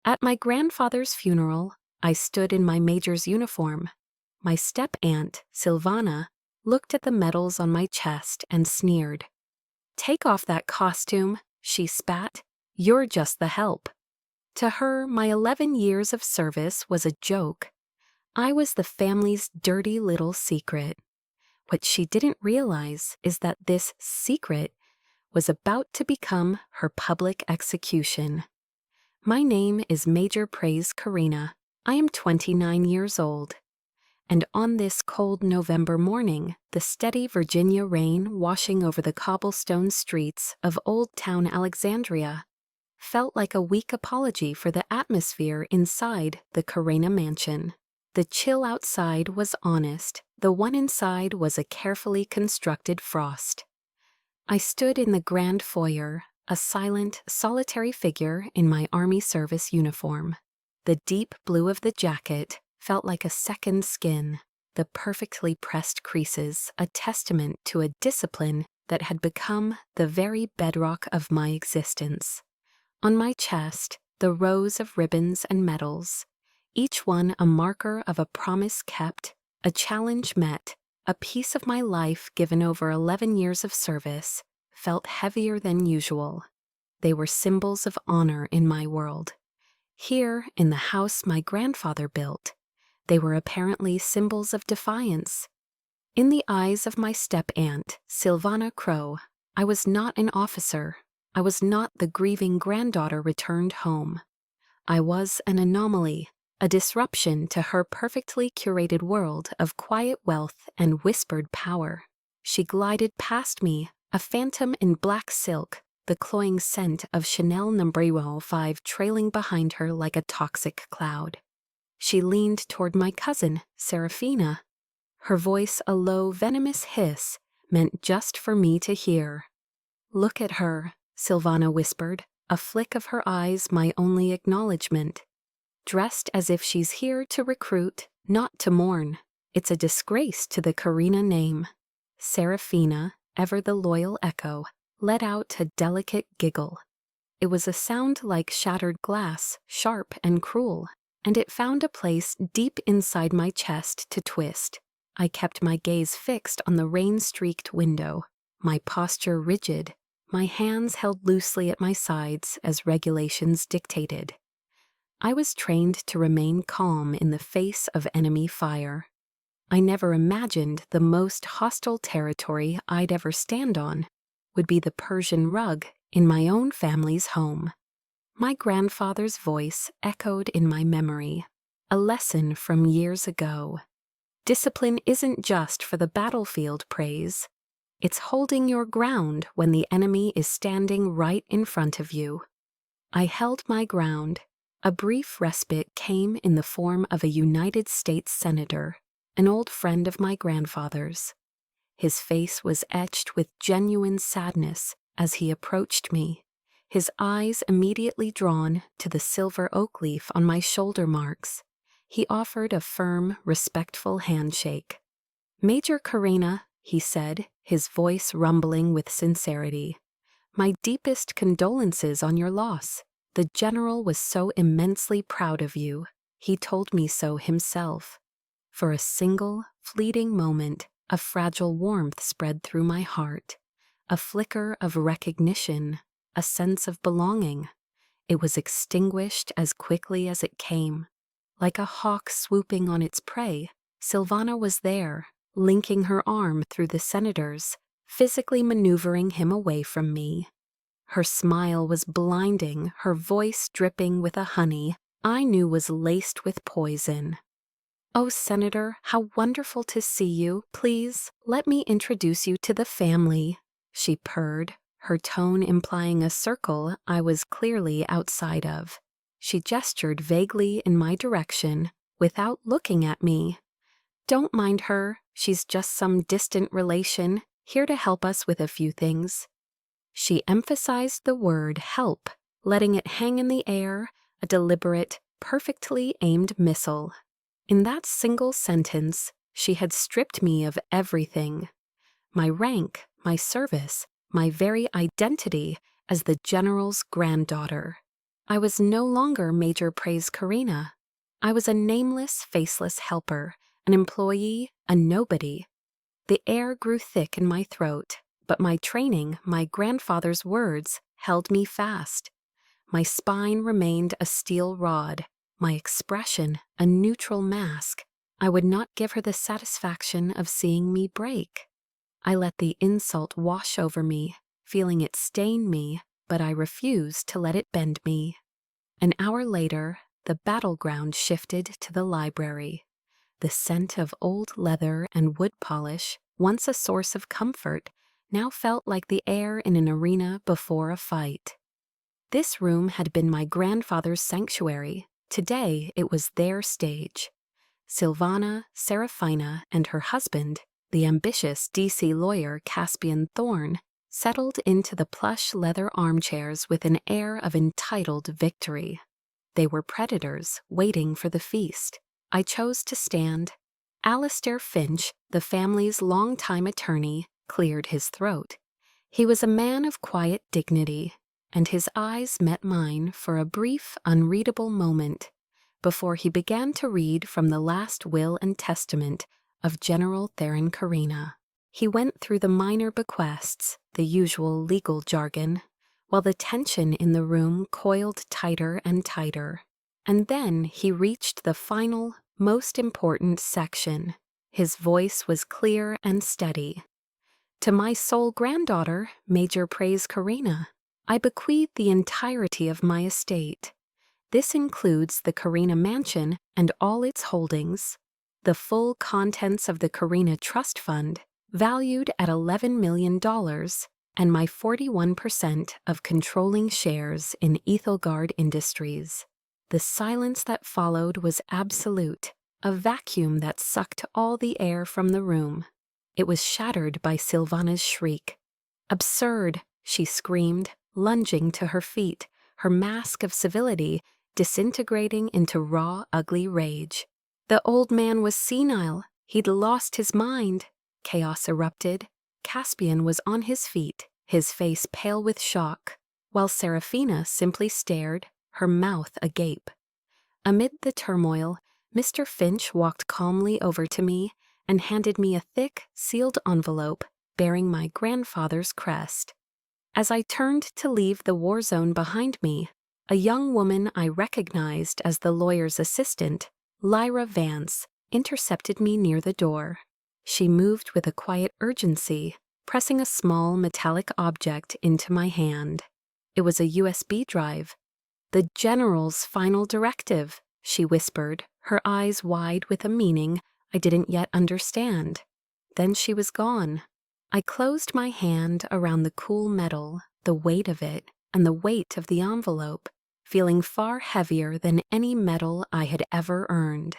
At my grandfather's funeral, I stood in my major's uniform. My step-aunt, Silvana, looked at the medals on my chest and sneered. "Take off that costume," she spat. "You're just the help." To her, my 11 years of service was a joke. I was the family's dirty little secret. What she didn't realize is that this secret was about to become her public execution. My name is Major Praise Kerena. I am 29 years old. And on this cold November morning, the steady Virginia rain washing over the cobblestone streets of Old Town Alexandria felt like a weak apology for the atmosphere inside the Kerena mansion. The chill outside was honest, the one inside was a carefully constructed frost. I stood in the grand foyer, a silent, solitary figure in my Army service uniform. The deep blue of the jacket felt like a second skin, the perfectly pressed creases a testament to a discipline that had become the very bedrock of my existence. On my chest, the rows of ribbons and medals, each one a marker of a promise kept, a challenge met, a piece of my life given over 11 years of service, felt heavier than usual. They were symbols of honor in my world. Here, in the house my grandfather built, they were apparently symbols of defiance. In the eyes of my step-aunt, Silvana Crow, I was not an officer. I was not the grieving granddaughter returned home. I was an anomaly, a disruption to her perfectly curated world of quiet wealth and whispered power. She glided past me, a phantom in black silk, the cloying scent of Chanel No. 5 trailing behind her like a toxic cloud. She leaned toward my cousin, Serafina. Her voice a low, venomous hiss, meant just for me to hear. "Look at her," Silvana whispered, a flick of her eyes my only acknowledgement. "Dressed as if she's here to recruit, not to mourn. It's a disgrace to the Kerena name." Serafina, ever the loyal echo, let out a delicate giggle. It was a sound like shattered glass, sharp and cruel, and it found a place deep inside my chest to twist. I kept my gaze fixed on the rain-streaked window, my posture rigid, my hands held loosely at my sides as regulations dictated. I was trained to remain calm in the face of enemy fire. I never imagined the most hostile territory I'd ever stand on would be the Persian rug in my own family's home. My grandfather's voice echoed in my memory, a lesson from years ago. Discipline isn't just for the battlefield, Praise. It's holding your ground when the enemy is standing right in front of you. I held my ground. A brief respite came in the form of a United States Senator, an old friend of my grandfather's. His face was etched with genuine sadness as he approached me, his eyes immediately drawn to the silver oak leaf on my shoulder marks. He offered a firm, respectful handshake. "Major Kerena," he said, his voice rumbling with sincerity, "my deepest condolences on your loss. The general was so immensely proud of you. He told me so himself." For a single, fleeting moment, a fragile warmth spread through my heart, a flicker of recognition, a sense of belonging. It was extinguished as quickly as it came. Like a hawk swooping on its prey, Silvana was there, linking her arm through the senator's, physically maneuvering him away from me. Her smile was blinding, her voice dripping with a honey I knew was laced with poison. "Oh, Senator, how wonderful to see you. Please, let me introduce you to the family," she purred, her tone implying a circle I was clearly outside of. She gestured vaguely in my direction, without looking at me. "Don't mind her, she's just some distant relation, here to help us with a few things." She emphasized the word help, letting it hang in the air, a deliberate, perfectly aimed missile. In that single sentence, she had stripped me of everything. My rank, my service, my very identity as the general's granddaughter. I was no longer Major Praise Kerena. I was a nameless, faceless helper, an employee, a nobody. The air grew thick in my throat, but my training, my grandfather's words, held me fast. My spine remained a steel rod, my expression a neutral mask. I would not give her the satisfaction of seeing me break. I let the insult wash over me, feeling it stain me, but I refused to let it bend me. An hour later, the battleground shifted to the library. The scent of old leather and wood polish, once a source of comfort, now felt like the air in an arena before a fight. This room had been my grandfather's sanctuary. Today it was their stage. Silvana, Serafina, and her husband, the ambitious D.C. lawyer Caspian Thorne, settled into the plush leather armchairs with an air of entitled victory. They were predators waiting for the feast. I chose to stand. Alistair Finch, the family's longtime attorney, cleared his throat. He was a man of quiet dignity, and his eyes met mine for a brief, unreadable moment before he began to read from the last will and testament of General Threat Kerena. He went through the minor bequests, the usual legal jargon, while the tension in the room coiled tighter and tighter. And then he reached the final, most important section. His voice was clear and steady. To my sole granddaughter, Major Praise Kerena, I bequeath the entirety of my estate. This includes the Kerena mansion and all its holdings, the full contents of the Kerena Trust Fund, valued at $11 million, and my 41% of controlling shares in Ethelgard Industries. The silence that followed was absolute, a vacuum that sucked all the air from the room. It was shattered by Silvana's shriek. "Absurd!" she screamed, lunging to her feet, her mask of civility disintegrating into raw, ugly rage. The old man was senile. He'd lost his mind. Chaos erupted. Caspian was on his feet, his face pale with shock, while Serafina simply stared, her mouth agape. Amid the turmoil, Mr. Finch walked calmly over to me and handed me a thick, sealed envelope bearing my grandfather's crest. As I turned to leave the war zone behind me, a young woman I recognized as the lawyer's assistant, Lyra Vance, intercepted me near the door. She moved with a quiet urgency, pressing a small metallic object into my hand. It was a USB drive. "The General's final directive," she whispered, her eyes wide with a meaning I didn't yet understand. Then she was gone. I closed my hand around the cool metal, the weight of it, and the weight of the envelope, feeling far heavier than any medal I had ever earned.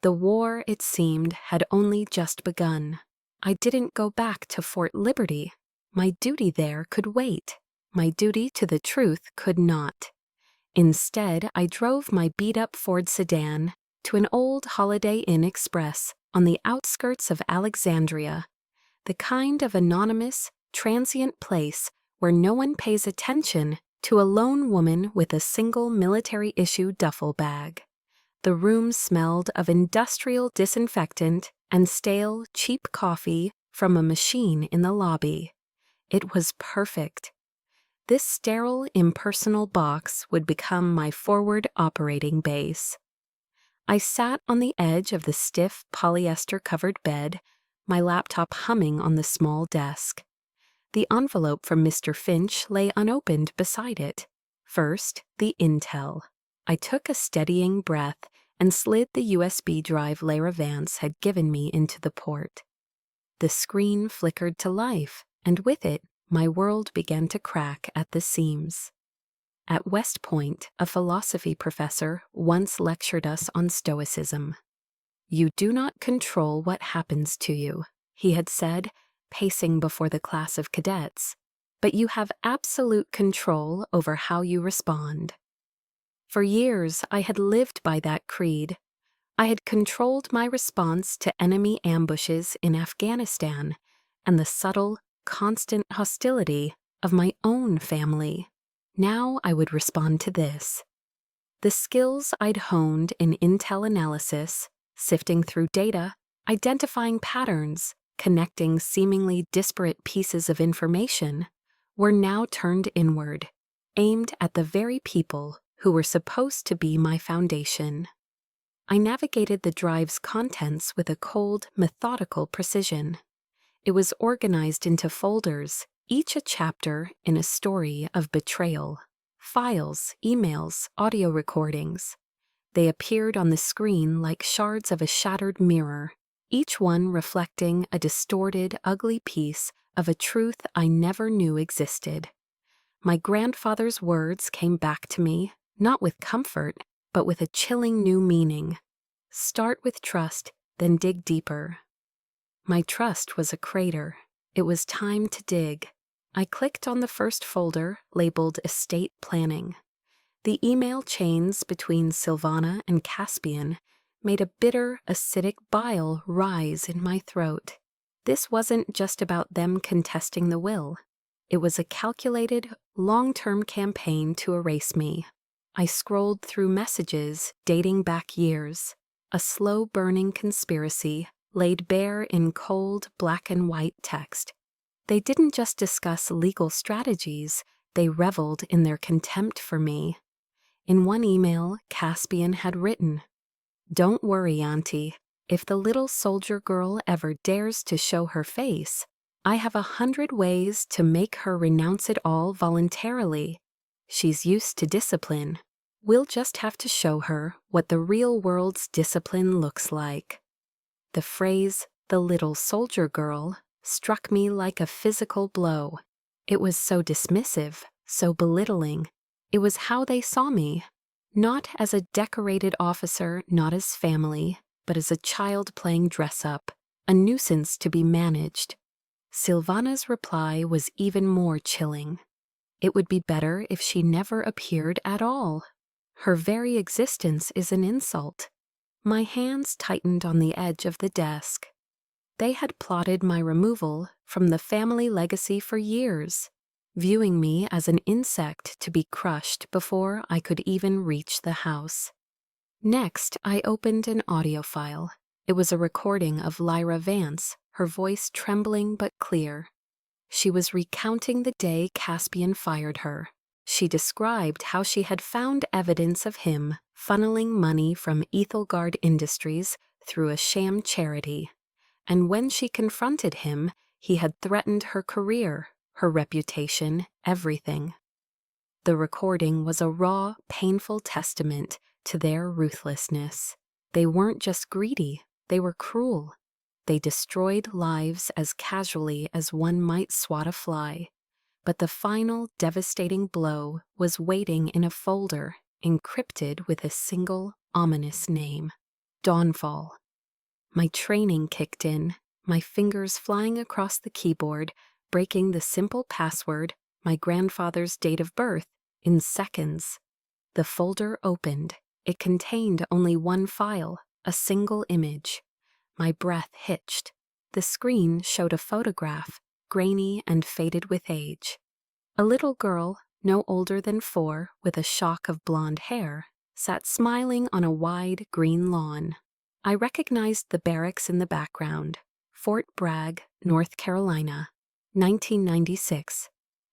The war, it seemed, had only just begun. I didn't go back to Fort Liberty. My duty there could wait. My duty to the truth could not. Instead, I drove my beat-up Ford sedan to an old Holiday Inn Express on the outskirts of Alexandria, the kind of anonymous, transient place where no one pays attention to a lone woman with a single military-issue duffel bag. The room smelled of industrial disinfectant and stale, cheap coffee from a machine in the lobby. It was perfect. This sterile, impersonal box would become my forward operating base. I sat on the edge of the stiff, polyester-covered bed, my laptop humming on the small desk. The envelope from Mr. Finch lay unopened beside it. First, the intel. I took a steadying breath and slid the USB drive Lyra Vance had given me into the port. The screen flickered to life, and with it, my world began to crack at the seams. At West Point, a philosophy professor once lectured us on Stoicism. "You do not control what happens to you," he had said, pacing before the class of cadets, "but you have absolute control over how you respond." For years, I had lived by that creed. I had controlled my response to enemy ambushes in Afghanistan and the subtle, constant hostility of my own family. Now I would respond to this. The skills I'd honed in intel analysis, sifting through data, identifying patterns, connecting seemingly disparate pieces of information, were now turned inward, aimed at the very people who were supposed to be my foundation. I navigated the drive's contents with a cold, methodical precision. It was organized into folders, each a chapter in a story of betrayal. Files, emails, audio recordings. They appeared on the screen like shards of a shattered mirror, each one reflecting a distorted, ugly piece of a truth I never knew existed. My grandfather's words came back to me, not with comfort, but with a chilling new meaning. Start with trust, then dig deeper. My trust was a crater. It was time to dig. I clicked on the first folder, labeled Estate Planning. The email chains between Silvana and Caspian made a bitter, acidic bile rise in my throat. This wasn't just about them contesting the will. It was a calculated, long-term campaign to erase me. I scrolled through messages dating back years, a slow-burning conspiracy laid bare in cold, black-and-white text. They didn't just discuss legal strategies, they reveled in their contempt for me. In one email, Caspian had written, "Don't worry, Auntie. If the little soldier girl ever dares to show her face, I have 100 ways to make her renounce it all voluntarily. She's used to discipline. We'll just have to show her what the real world's discipline looks like." The phrase, "the little soldier girl," struck me like a physical blow. It was so dismissive, so belittling. It was how they saw me. Not as a decorated officer, not as family, but as a child playing dress-up, a nuisance to be managed. Silvana's reply was even more chilling. It would be better if she never appeared at all. Her very existence is an insult. My hands tightened on the edge of the desk. They had plotted my removal from the family legacy for years, viewing me as an insect to be crushed before I could even reach the house. Next, I opened an audio file. It was a recording of Lyra Vance, her voice trembling but clear. She was recounting the day Caspian fired her. She described how she had found evidence of him funneling money from Ethelgard Industries through a sham charity. And when she confronted him, he had threatened her career, her reputation, everything. The recording was a raw, painful testament to their ruthlessness. They weren't just greedy, they were cruel. They destroyed lives as casually as one might swat a fly. But the final devastating blow was waiting in a folder, encrypted with a single ominous name: Dawnfall. My training kicked in, my fingers flying across the keyboard, breaking the simple password, my grandfather's date of birth, in seconds. The folder opened. It contained only one file, a single image. My breath hitched. The screen showed a photograph, grainy and faded with age. A little girl, no older than 4, with a shock of blonde hair, sat smiling on a wide green lawn. I recognized the barracks in the background. Fort Bragg, North Carolina, 1996.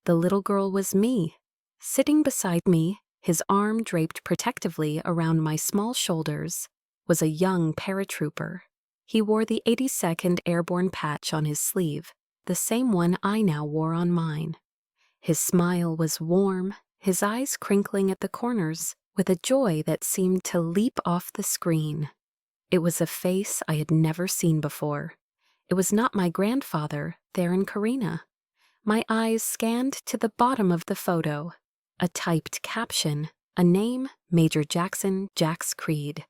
The little girl was me. Sitting beside me, his arm draped protectively around my small shoulders, was a young paratrooper. He wore the 82nd Airborne patch on his sleeve, the same one I now wore on mine. His smile was warm, his eyes crinkling at the corners with a joy that seemed to leap off the screen. It was a face I had never seen before. It was not my grandfather, Secret Kerena. My eyes scanned to the bottom of the photo. A typed caption, a name, Major Jackson Jax Creed.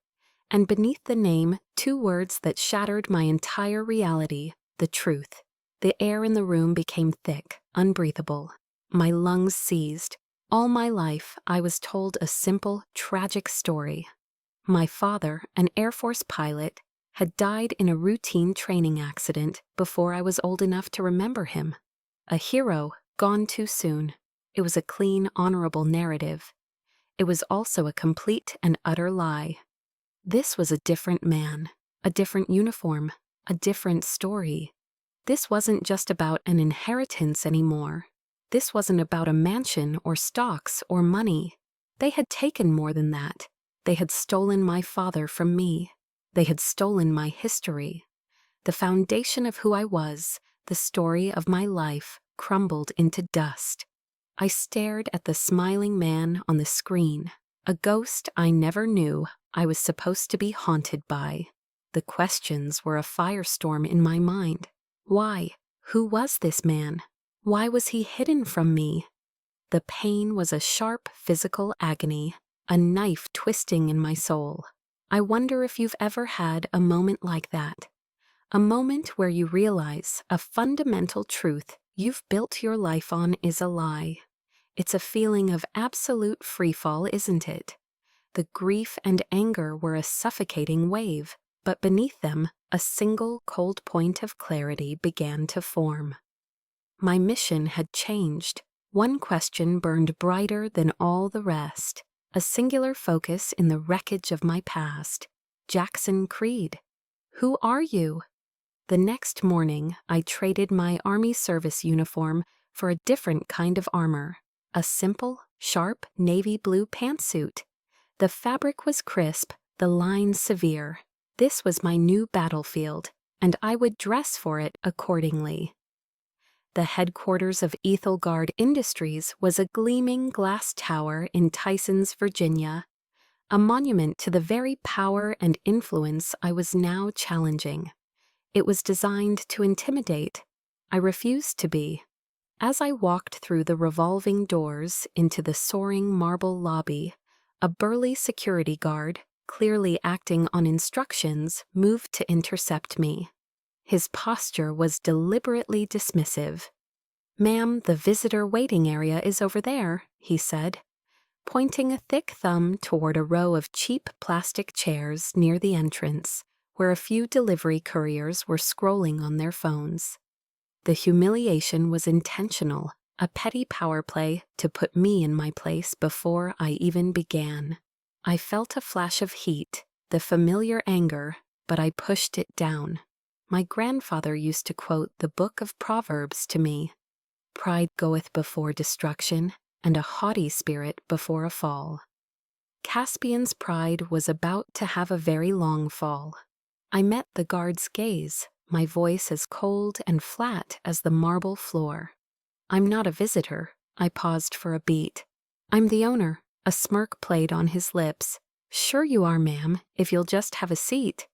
And beneath the name, 2 words that shattered my entire reality: the truth. The air in the room became thick, unbreathable. My lungs seized. All my life, I was told a simple, tragic story. My father, an Air Force pilot, had died in a routine training accident before I was old enough to remember him. A hero, gone too soon. It was a clean, honorable narrative. It was also a complete and utter lie. This was a different man, a different uniform, a different story. This wasn't just about an inheritance anymore. This wasn't about a mansion or stocks or money. They had taken more than that. They had stolen my father from me. They had stolen my history. The foundation of who I was, the story of my life, crumbled into dust. I stared at the smiling man on the screen, a ghost I never knew I was supposed to be haunted by. The questions were a firestorm in my mind. Why? Who was this man? Why was he hidden from me? The pain was a sharp physical agony, a knife twisting in my soul. I wonder if you've ever had a moment like that. A moment where you realize a fundamental truth you've built your life on is a lie. It's a feeling of absolute freefall, isn't it? The grief and anger were a suffocating wave, but beneath them, a single cold point of clarity began to form. My mission had changed. One question burned brighter than all the rest, a singular focus in the wreckage of my past. Jackson Creed. Who are you? The next morning, I traded my Army service uniform for a different kind of armor, a simple, sharp navy blue pantsuit. The fabric was crisp, the lines severe. This was my new battlefield, and I would dress for it accordingly. The headquarters of Ethelgard Industries was a gleaming glass tower in Tysons, Virginia, a monument to the very power and influence I was now challenging. It was designed to intimidate. I refused to be. As I walked through the revolving doors into the soaring marble lobby, a burly security guard, clearly acting on instructions, moved to intercept me. His posture was deliberately dismissive. "Ma'am, the visitor waiting area is over there," he said, pointing a thick thumb toward a row of cheap plastic chairs near the entrance, where a few delivery couriers were scrolling on their phones. The humiliation was intentional, a petty power play to put me in my place before I even began. I felt a flash of heat, the familiar anger, but I pushed it down. My grandfather used to quote the book of Proverbs to me. Pride goeth before destruction, and a haughty spirit before a fall. Caspian's pride was about to have a very long fall. I met the guard's gaze, my voice as cold and flat as the marble floor. "I'm not a visitor." I paused for a beat. "I'm the owner." A smirk played on his lips. "Sure you are, ma'am, if you'll just have a seat."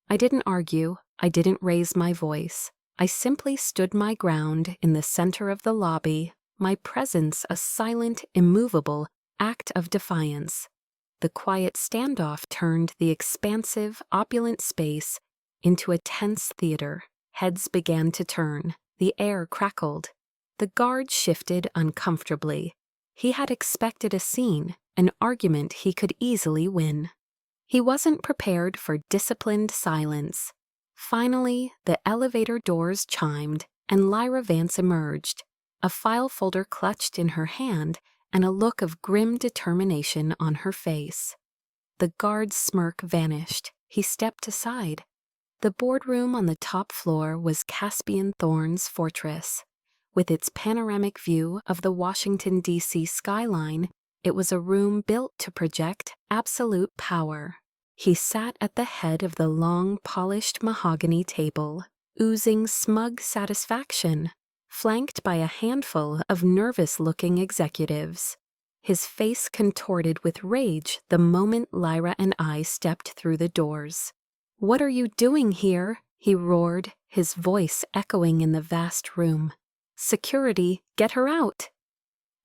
I didn't argue. I didn't raise my voice. I simply stood my ground in the center of the lobby, my presence a silent, immovable act of defiance. The quiet standoff turned the expansive, opulent space into a tense theater. Heads began to turn. The air crackled. The guard shifted uncomfortably. He had expected a scene, an argument he could easily win. He wasn't prepared for disciplined silence. Finally, the elevator doors chimed, and Lyra Vance emerged, a file folder clutched in her hand and a look of grim determination on her face. The guard's smirk vanished. He stepped aside. The boardroom on the top floor was Caspian Thorne's fortress. With its panoramic view of the Washington, D.C. skyline, it was a room built to project absolute power. He sat at the head of the long, polished mahogany table, oozing smug satisfaction, flanked by a handful of nervous-looking executives. His face contorted with rage the moment Lyra and I stepped through the doors. "What are you doing here?" he roared, his voice echoing in the vast room. "Security, get her out!"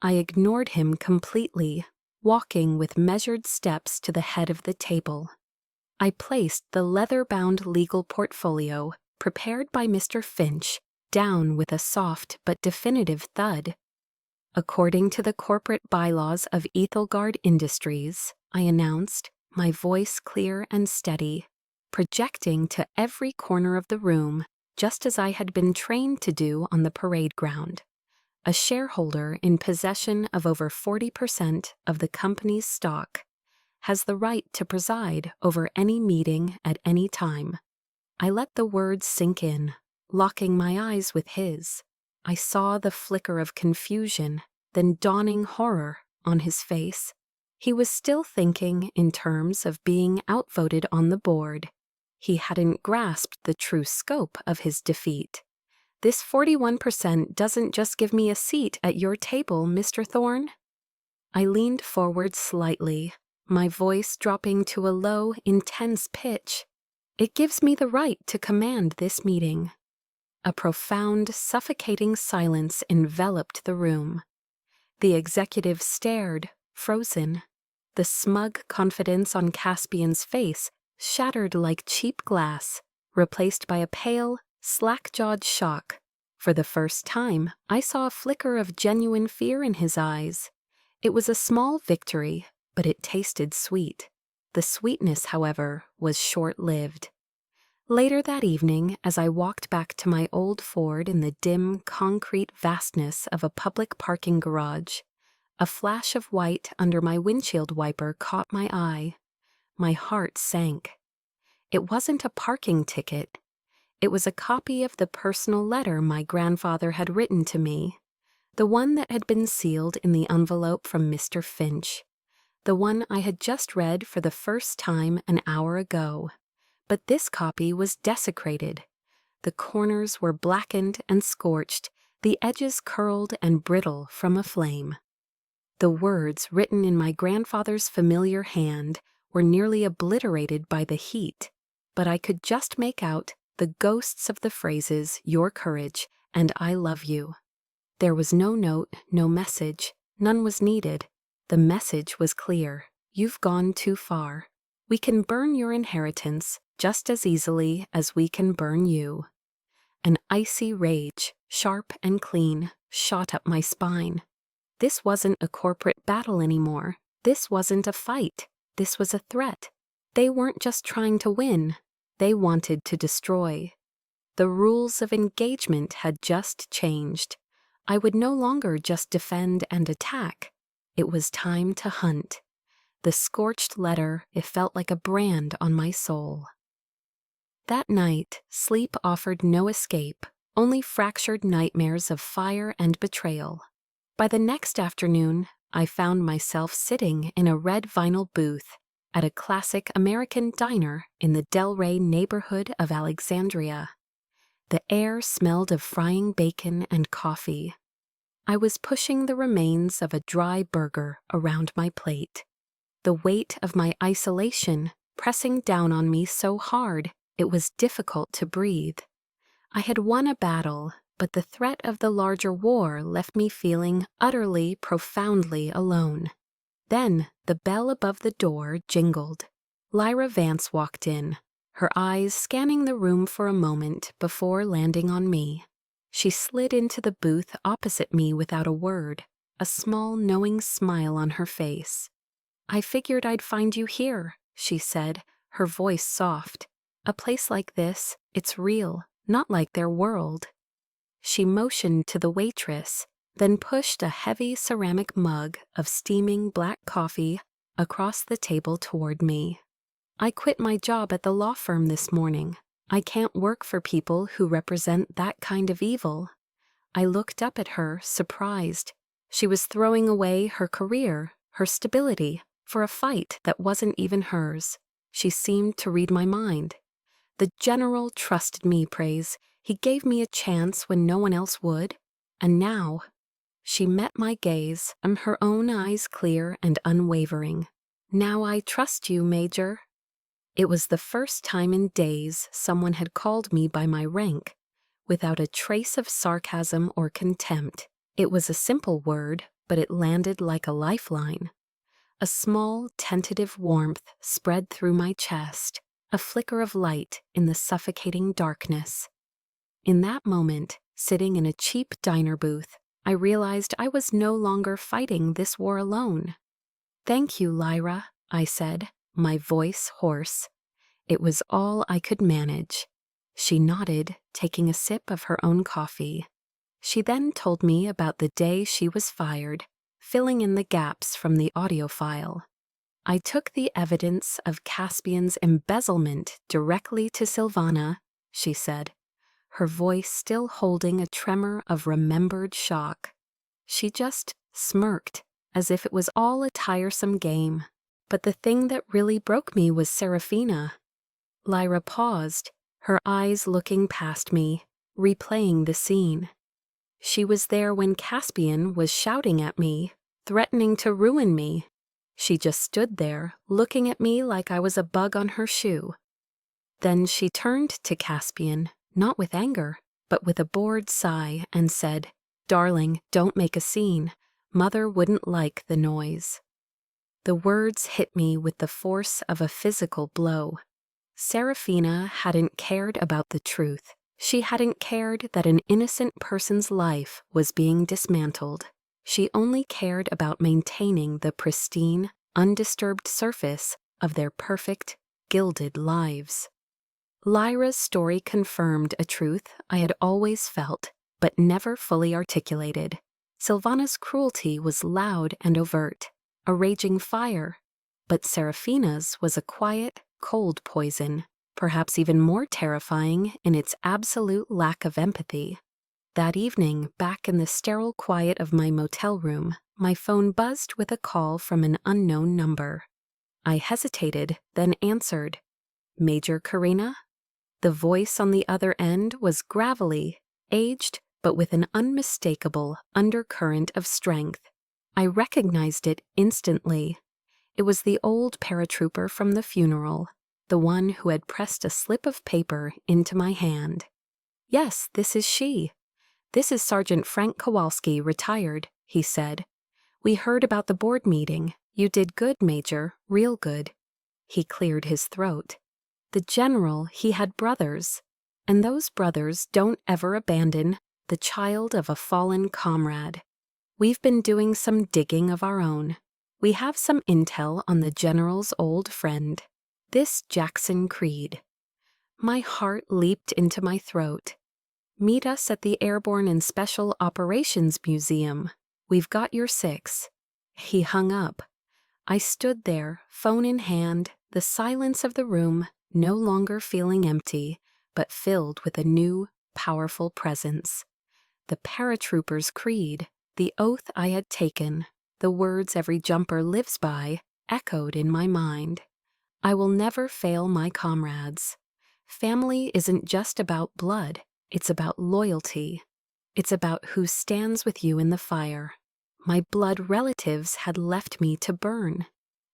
I ignored him completely, walking with measured steps to the head of the table. I placed the leather-bound legal portfolio, prepared by Mr. Finch, down with a soft but definitive thud. "According to the corporate bylaws of Ethelgard Industries," I announced, my voice clear and steady, projecting to every corner of the room, just as I had been trained to do on the parade ground. a shareholder in possession of over 40% of the company's stock, has the right to preside over any meeting at any time. I let the words sink in, locking my eyes with his. I saw the flicker of confusion, then dawning horror on his face. He was still thinking in terms of being outvoted on the board. He hadn't grasped the true scope of his defeat. This 41% doesn't just give me a seat at your table, Mr. Thorne. I leaned forward slightly, my voice dropping to a low, intense pitch. It gives me the right to command this meeting. A profound, suffocating silence enveloped the room. The executive stared, frozen. The smug confidence on Caspian's face shattered like cheap glass, replaced by a pale, slack-jawed shock. For the first time, I saw a flicker of genuine fear in his eyes. It was a small victory, but it tasted sweet. The sweetness, however, was short-lived. Later that evening, as I walked back to my old Ford in the dim, concrete vastness of a public parking garage, a flash of white under my windshield wiper caught my eye. My heart sank. It wasn't a parking ticket. It was a copy of the personal letter my grandfather had written to me, the one that had been sealed in the envelope from Mr. Finch, the one I had just read for the first time an hour ago. But this copy was desecrated. The corners were blackened and scorched, the edges curled and brittle from a flame. The words written in my grandfather's familiar hand were nearly obliterated by the heat, but I could just make out the ghosts of the phrases, "Your courage," and "I love you." There was no note, no message, none was needed. The message was clear. You've gone too far. We can burn your inheritance just as easily as we can burn you. An icy rage, sharp and clean, shot up my spine. This wasn't a corporate battle anymore. This wasn't a fight. This was a threat. They weren't just trying to win. They wanted to destroy. The rules of engagement had just changed. I would no longer just defend and attack. It was time to hunt. The scorched letter, it felt like a brand on my soul. That night, sleep offered no escape, only fractured nightmares of fire and betrayal. By the next afternoon, I found myself sitting in a red vinyl booth at a classic American diner in the Delray neighborhood of Alexandria. The air smelled of frying bacon and coffee. I was pushing the remains of a dry burger around my plate. The weight of my isolation pressing down on me so hard it was difficult to breathe. I had won a battle, but the threat of the larger war left me feeling utterly, profoundly alone. Then the bell above the door jingled. Lyra Vance walked in, her eyes scanning the room for a moment before landing on me. She slid into the booth opposite me without a word, a small, knowing smile on her face. "I figured I'd find you here," she said, her voice soft. "A place like this, it's real, not like their world." She motioned to the waitress, then pushed a heavy ceramic mug of steaming black coffee across the table toward me. "I quit my job at the law firm this morning. I can't work for people who represent that kind of evil." I looked up at her, surprised. She was throwing away her career, her stability, for a fight that wasn't even hers. She seemed to read my mind. "The general trusted me, Praise. He gave me a chance when no one else would. And now—" She met my gaze, her own eyes clear and unwavering. "Now I trust you, Major." It was the first time in days someone had called me by my rank, without a trace of sarcasm or contempt. It was a simple word, but it landed like a lifeline. A small, tentative warmth spread through my chest, a flicker of light in the suffocating darkness. In that moment, sitting in a cheap diner booth, I realized I was no longer fighting this war alone. "Thank you, Lyra," I said, my voice hoarse. It was all I could manage. She nodded, taking a sip of her own coffee. She then told me about the day she was fired, filling in the gaps from the audio file. I took the evidence of Caspian's embezzlement directly to Silvana, she said, her voice still holding a tremor of remembered shock. She just smirked, as if it was all a tiresome game. But the thing that really broke me was Serafina. Lyra paused, her eyes looking past me, replaying the scene. She was there when Caspian was shouting at me, threatening to ruin me. She just stood there, looking at me like I was a bug on her shoe. Then she turned to Caspian, not with anger, but with a bored sigh, and said, "Darling, don't make a scene. Mother wouldn't like the noise." The words hit me with the force of a physical blow. Serafina hadn't cared about the truth. She hadn't cared that an innocent person's life was being dismantled. She only cared about maintaining the pristine, undisturbed surface of their perfect, gilded lives. Lyra's story confirmed a truth I had always felt, but never fully articulated. Silvana's cruelty was loud and overt, a raging fire, but Serafina's was a quiet, cold poison, perhaps even more terrifying in its absolute lack of empathy. That evening, back in the sterile quiet of my motel room, my phone buzzed with a call from an unknown number. I hesitated, then answered. "Major Kerena?" The voice on the other end was gravelly, aged, but with an unmistakable undercurrent of strength. I recognized it instantly. It was the old paratrooper from the funeral, the one who had pressed a slip of paper into my hand. "Yes, this is she. This is Sergeant Frank Kowalski, retired," he said. "We heard about the board meeting. You did good, Major, real good." He cleared his throat. The general, he had brothers, and those brothers don't ever abandon the child of a fallen comrade. We've been doing some digging of our own. We have some intel on the general's old friend, this Jackson Creed. My heart leaped into my throat. "Meet us at the Airborne and Special Operations Museum. We've got your 6. He hung up. I stood there, phone in hand, the silence of the room no longer feeling empty, but filled with a new, powerful presence. The paratrooper's creed, the oath I had taken, the words every jumper lives by, echoed in my mind. I will never fail my comrades. Family isn't just about blood, it's about loyalty. It's about who stands with you in the fire. My blood relatives had left me to burn.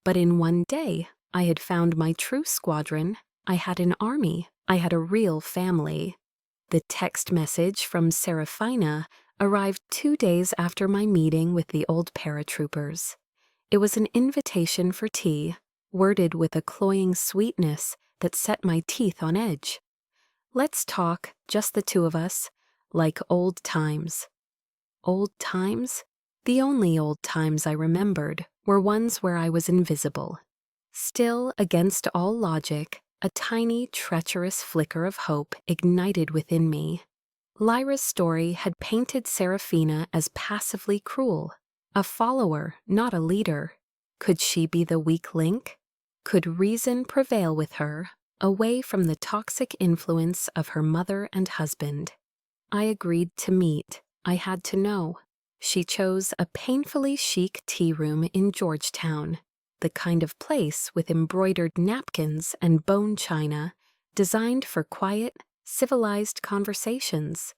But in one day, I had found my true squadron. I had an army. I had a real family. The text message from Serafina arrived 2 days after my meeting with the old paratroopers. It was an invitation for tea, worded with a cloying sweetness that set my teeth on edge. "Let's talk, just the two of us, like old times." Old times? The only old times I remembered were ones where I was invisible. Still, against all logic, a tiny, treacherous flicker of hope ignited within me. Lyra's story had painted Serafina as passively cruel, a follower, not a leader. Could she be the weak link? Could reason prevail with her, away from the toxic influence of her mother and husband? I agreed to meet. I had to know. She chose a painfully chic tea room in Georgetown, the kind of place with embroidered napkins and bone china, designed for quiet, civilized conversations.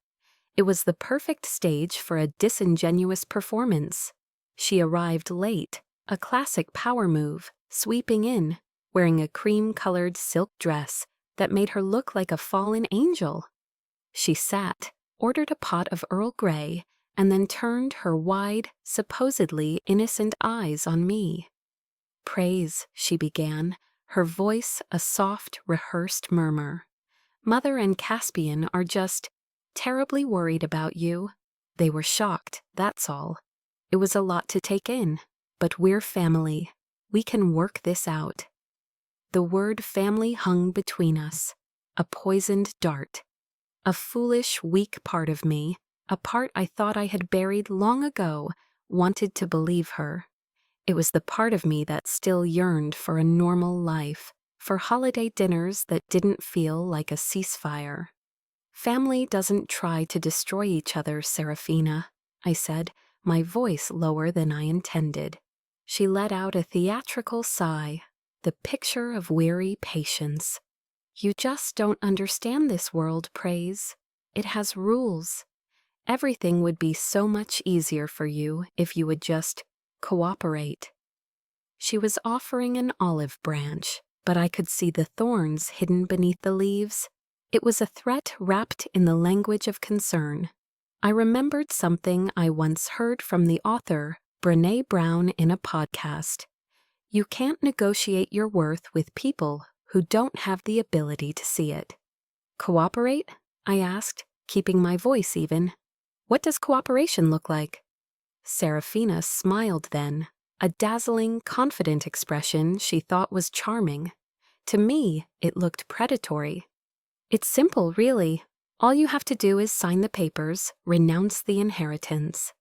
It was the perfect stage for a disingenuous performance. She arrived late, a classic power move, sweeping in, wearing a cream-colored silk dress that made her look like a fallen angel. She sat, ordered a pot of Earl Grey, and then turned her wide, supposedly innocent eyes on me. "Praise," she began, her voice a soft, rehearsed murmur. "Mother and Caspian are just terribly worried about you. They were shocked, that's all. It was a lot to take in, but we're family. We can work this out." The word family hung between us, a poisoned dart. A foolish, weak part of me, A part I thought I had buried long ago wanted to believe her. It was the part of me that still yearned for a normal life, for holiday dinners that didn't feel like a ceasefire. Family doesn't try to destroy each other, Serafina, I said, my voice lower than I intended. She let out a theatrical sigh, the picture of weary patience. You just don't understand this world, Praise. It has rules. Everything would be so much easier for you if you would just cooperate. She was offering an olive branch, but I could see the thorns hidden beneath the leaves. It was a threat wrapped in the language of concern. I remembered something I once heard from the author, Brené Brown, in a podcast. You can't negotiate your worth with people who don't have the ability to see it. Cooperate? I asked, keeping my voice even. What does cooperation look like? Serafina smiled then, a dazzling, confident expression she thought was charming. To me, it looked predatory. It's simple, really. All you have to do is sign the papers, renounce the inheritance.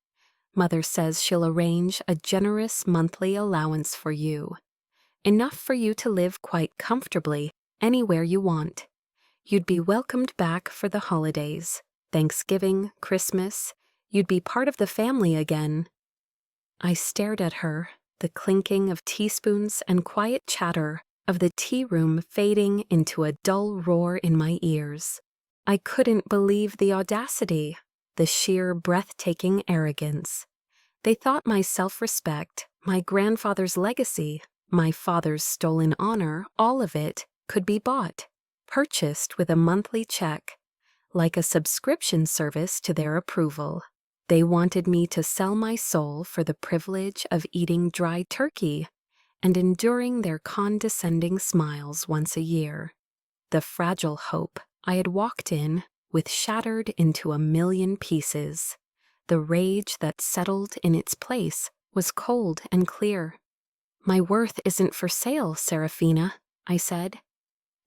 Mother says she'll arrange a generous monthly allowance for you. Enough for you to live quite comfortably anywhere you want. You'd be welcomed back for the holidays, Thanksgiving, Christmas. You'd be part of the family again. I stared at her, the clinking of teaspoons and quiet chatter of the tea room fading into a dull roar in my ears. I couldn't believe the audacity, the sheer breathtaking arrogance. They thought my self-respect, my grandfather's legacy, my father's stolen honor, all of it could be bought, purchased with a monthly check, like a subscription service to their approval. They wanted me to sell my soul for the privilege of eating dry turkey and enduring their condescending smiles once a year. The fragile hope I had walked in with shattered into a million pieces. The rage that settled in its place was cold and clear. My worth isn't for sale, Serafina, I said.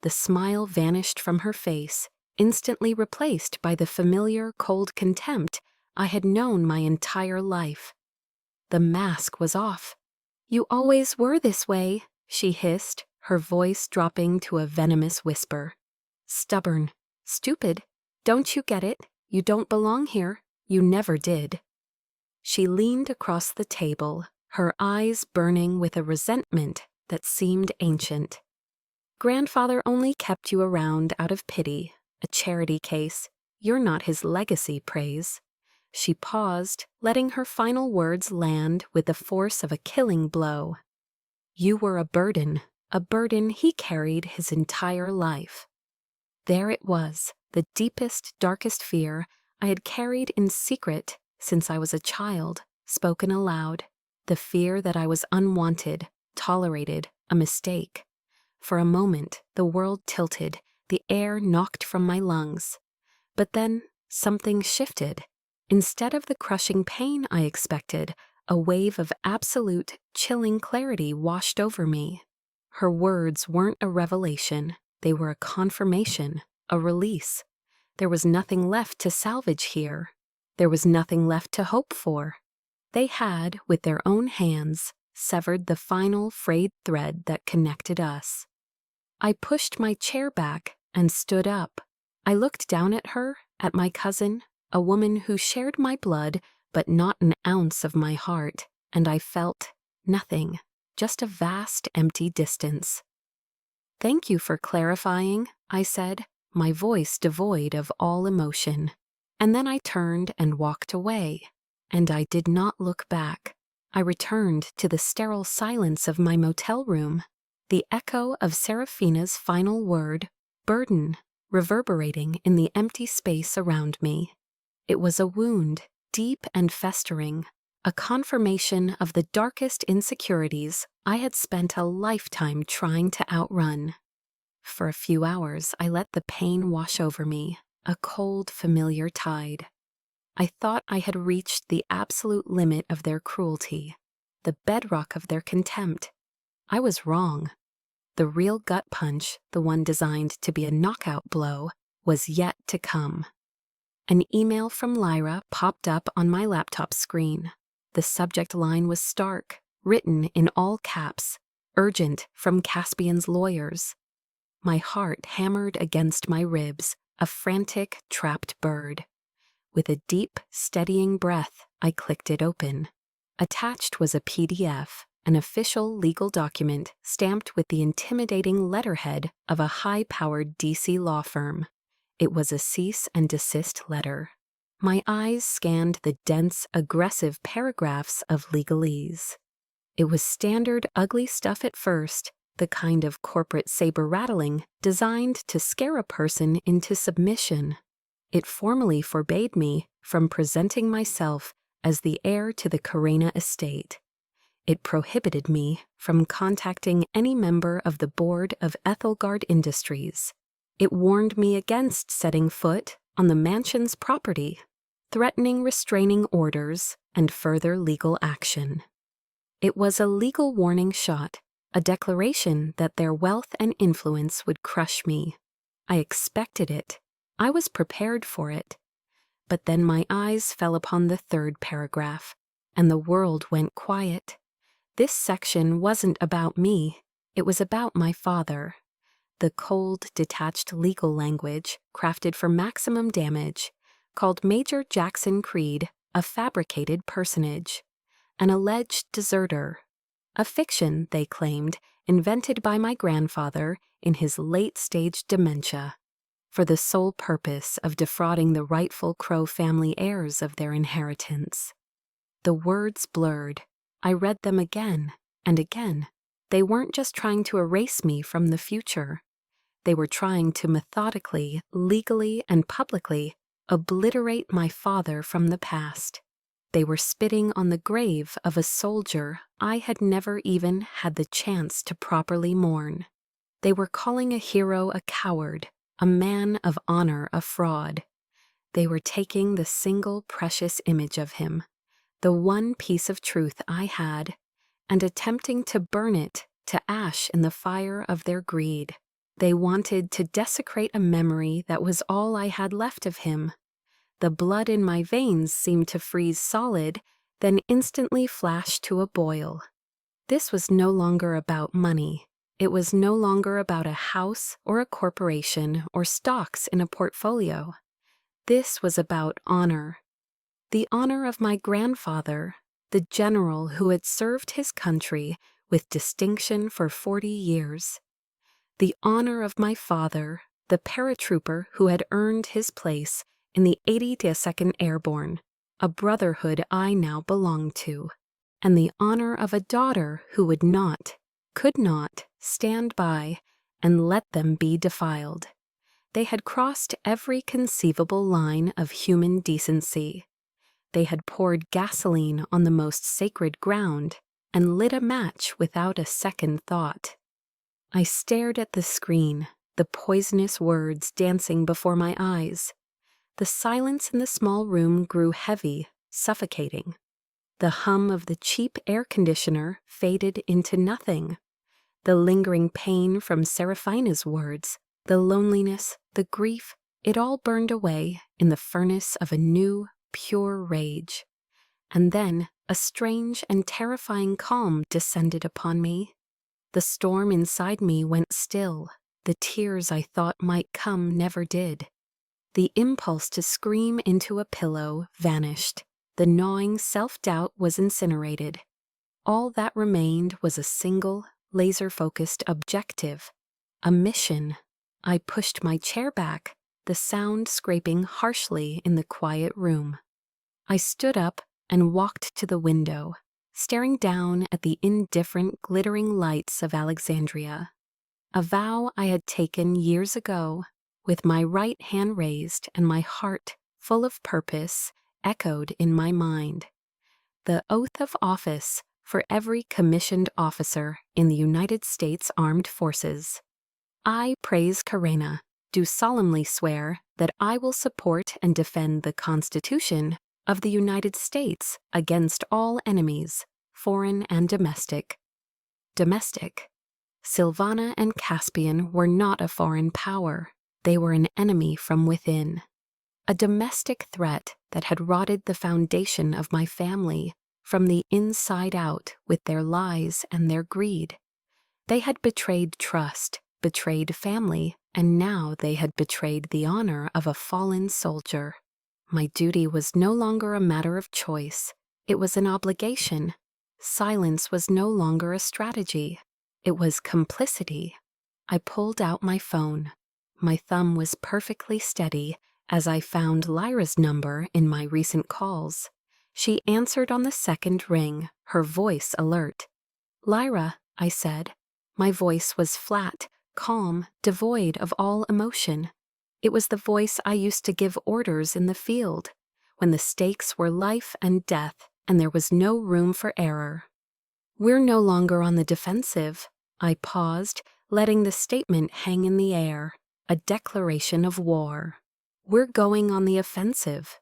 The smile vanished from her face, instantly replaced by the familiar cold contempt I had known my entire life. The mask was off. You always were this way, she hissed, her voice dropping to a venomous whisper. Stubborn, stupid. Don't you get it? You don't belong here. You never did. She leaned across the table, her eyes burning with a resentment that seemed ancient. Grandfather only kept you around out of pity, a charity case. You're not his legacy, Praise. She paused, letting her final words land with the force of a killing blow. You were a burden he carried his entire life. There it was, the deepest, darkest fear I had carried in secret since I was a child, spoken aloud, the fear that I was unwanted, tolerated, a mistake. For a moment, the world tilted, the air knocked from my lungs. But then something shifted. Instead of the crushing pain I expected, a wave of absolute, chilling clarity washed over me. Her words weren't a revelation, they were a confirmation, a release. There was nothing left to salvage here. There was nothing left to hope for. They had, with their own hands, severed the final frayed thread that connected us. I pushed my chair back and stood up. I looked down at her, at my cousin, a woman who shared my blood but not an ounce of my heart, and I felt nothing, just a vast empty distance. Thank you for clarifying, I said, my voice devoid of all emotion. And then I turned and walked away, and I did not look back. I returned to the sterile silence of my motel room, the echo of Serafina's final word, burden, reverberating in the empty space around me. It was a wound, deep and festering, a confirmation of the darkest insecurities I had spent a lifetime trying to outrun. For a few hours, I let the pain wash over me, a cold, familiar tide. I thought I had reached the absolute limit of their cruelty, the bedrock of their contempt. I was wrong. The real gut punch, the one designed to be a knockout blow, was yet to come. An email from Lyra popped up on my laptop screen. The subject line was stark, written in all caps, urgent from Caspian's lawyers. My heart hammered against my ribs, a frantic, trapped bird. With a deep, steadying breath, I clicked it open. Attached was a PDF, an official legal document stamped with the intimidating letterhead of a high-powered DC law firm. It was a cease and desist letter. My eyes scanned the dense, aggressive paragraphs of legalese. It was standard, ugly stuff at first, the kind of corporate saber-rattling designed to scare a person into submission. It formally forbade me from presenting myself as the heir to the Kerena estate. It prohibited me from contacting any member of the board of Ethelgard Industries. It warned me against setting foot on the mansion's property, threatening restraining orders and further legal action. It was a legal warning shot, a declaration that their wealth and influence would crush me. I expected it. I was prepared for it. But then my eyes fell upon the third paragraph, and the world went quiet. This section wasn't about me. It was about my father. The cold, detached legal language, crafted for maximum damage, called Major Jackson Creed a fabricated personage, an alleged deserter, a fiction, they claimed, invented by my grandfather in his late-stage dementia, for the sole purpose of defrauding the rightful Crow family heirs of their inheritance. The words blurred. I read them again and again. They weren't just trying to erase me from the future. They were trying to methodically, legally, and publicly obliterate my father from the past. They were spitting on the grave of a soldier I had never even had the chance to properly mourn. They were calling a hero a coward, a man of honor a fraud. They were taking the single precious image of him, the one piece of truth I had, and attempting to burn it to ash in the fire of their greed. They wanted to desecrate a memory that was all I had left of him. The blood in my veins seemed to freeze solid, then instantly flash to a boil. This was no longer about money. It was no longer about a house or a corporation or stocks in a portfolio. This was about honor. The honor of my grandfather, the general who had served his country with distinction for 40 years. The honor of my father, the paratrooper who had earned his place in the 82nd Airborne, a brotherhood I now belonged to, and the honor of a daughter who would not, could not, stand by and let them be defiled. They had crossed every conceivable line of human decency. They had poured gasoline on the most sacred ground and lit a match without a second thought. I stared at the screen, the poisonous words dancing before my eyes. The silence in the small room grew heavy, suffocating. The hum of the cheap air conditioner faded into nothing. The lingering pain from Seraphina's words, the loneliness, the grief, it all burned away in the furnace of a new, pure rage. And then a strange and terrifying calm descended upon me. The storm inside me went still. The tears I thought might come never did. The impulse to scream into a pillow vanished. The gnawing self-doubt was incinerated. All that remained was a single, laser-focused objective, a mission. I pushed my chair back, the sound scraping harshly in the quiet room. I stood up and walked to the window, staring down at the indifferent, glittering lights of Alexandria. A vow I had taken years ago, with my right hand raised and my heart, full of purpose, echoed in my mind. The oath of office for every commissioned officer in the United States Armed Forces. I, Praise Kerena, do solemnly swear that I will support and defend the Constitution of the United States against all enemies, foreign and domestic. Domestic. Silvana and Caspian were not a foreign power. They were an enemy from within. a domestic threat that had rotted the foundation of my family from the inside out with their lies and their greed. They had betrayed trust, betrayed family, and now they had betrayed the honor of a fallen soldier. My duty was no longer a matter of choice. It was an obligation. Silence was no longer a strategy. It was complicity. I pulled out my phone. My thumb was perfectly steady as I found Lyra's number in my recent calls. She answered on the second ring, her voice alert. "Lyra," I said. My voice was flat, calm, devoid of all emotion. It was the voice I used to give orders in the field, when the stakes were life and death and there was no room for error. "We're no longer on the defensive." I paused, letting the statement hang in the air, a declaration of war. "We're going on the offensive."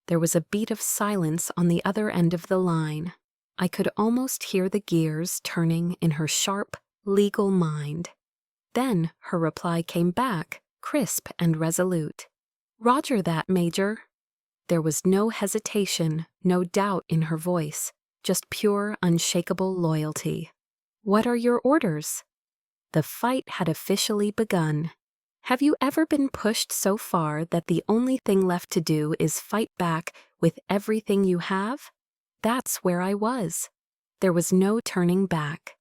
There was a beat of silence on the other end of the line. I could almost hear the gears turning in her sharp, legal mind. Then her reply came back, crisp and resolute. "Roger that, Major." There was no hesitation, no doubt in her voice, just pure, unshakable loyalty. "What are your orders?" The fight had officially begun. Have you ever been pushed so far that the only thing left to do is fight back with everything you have? That's where I was. There was no turning back.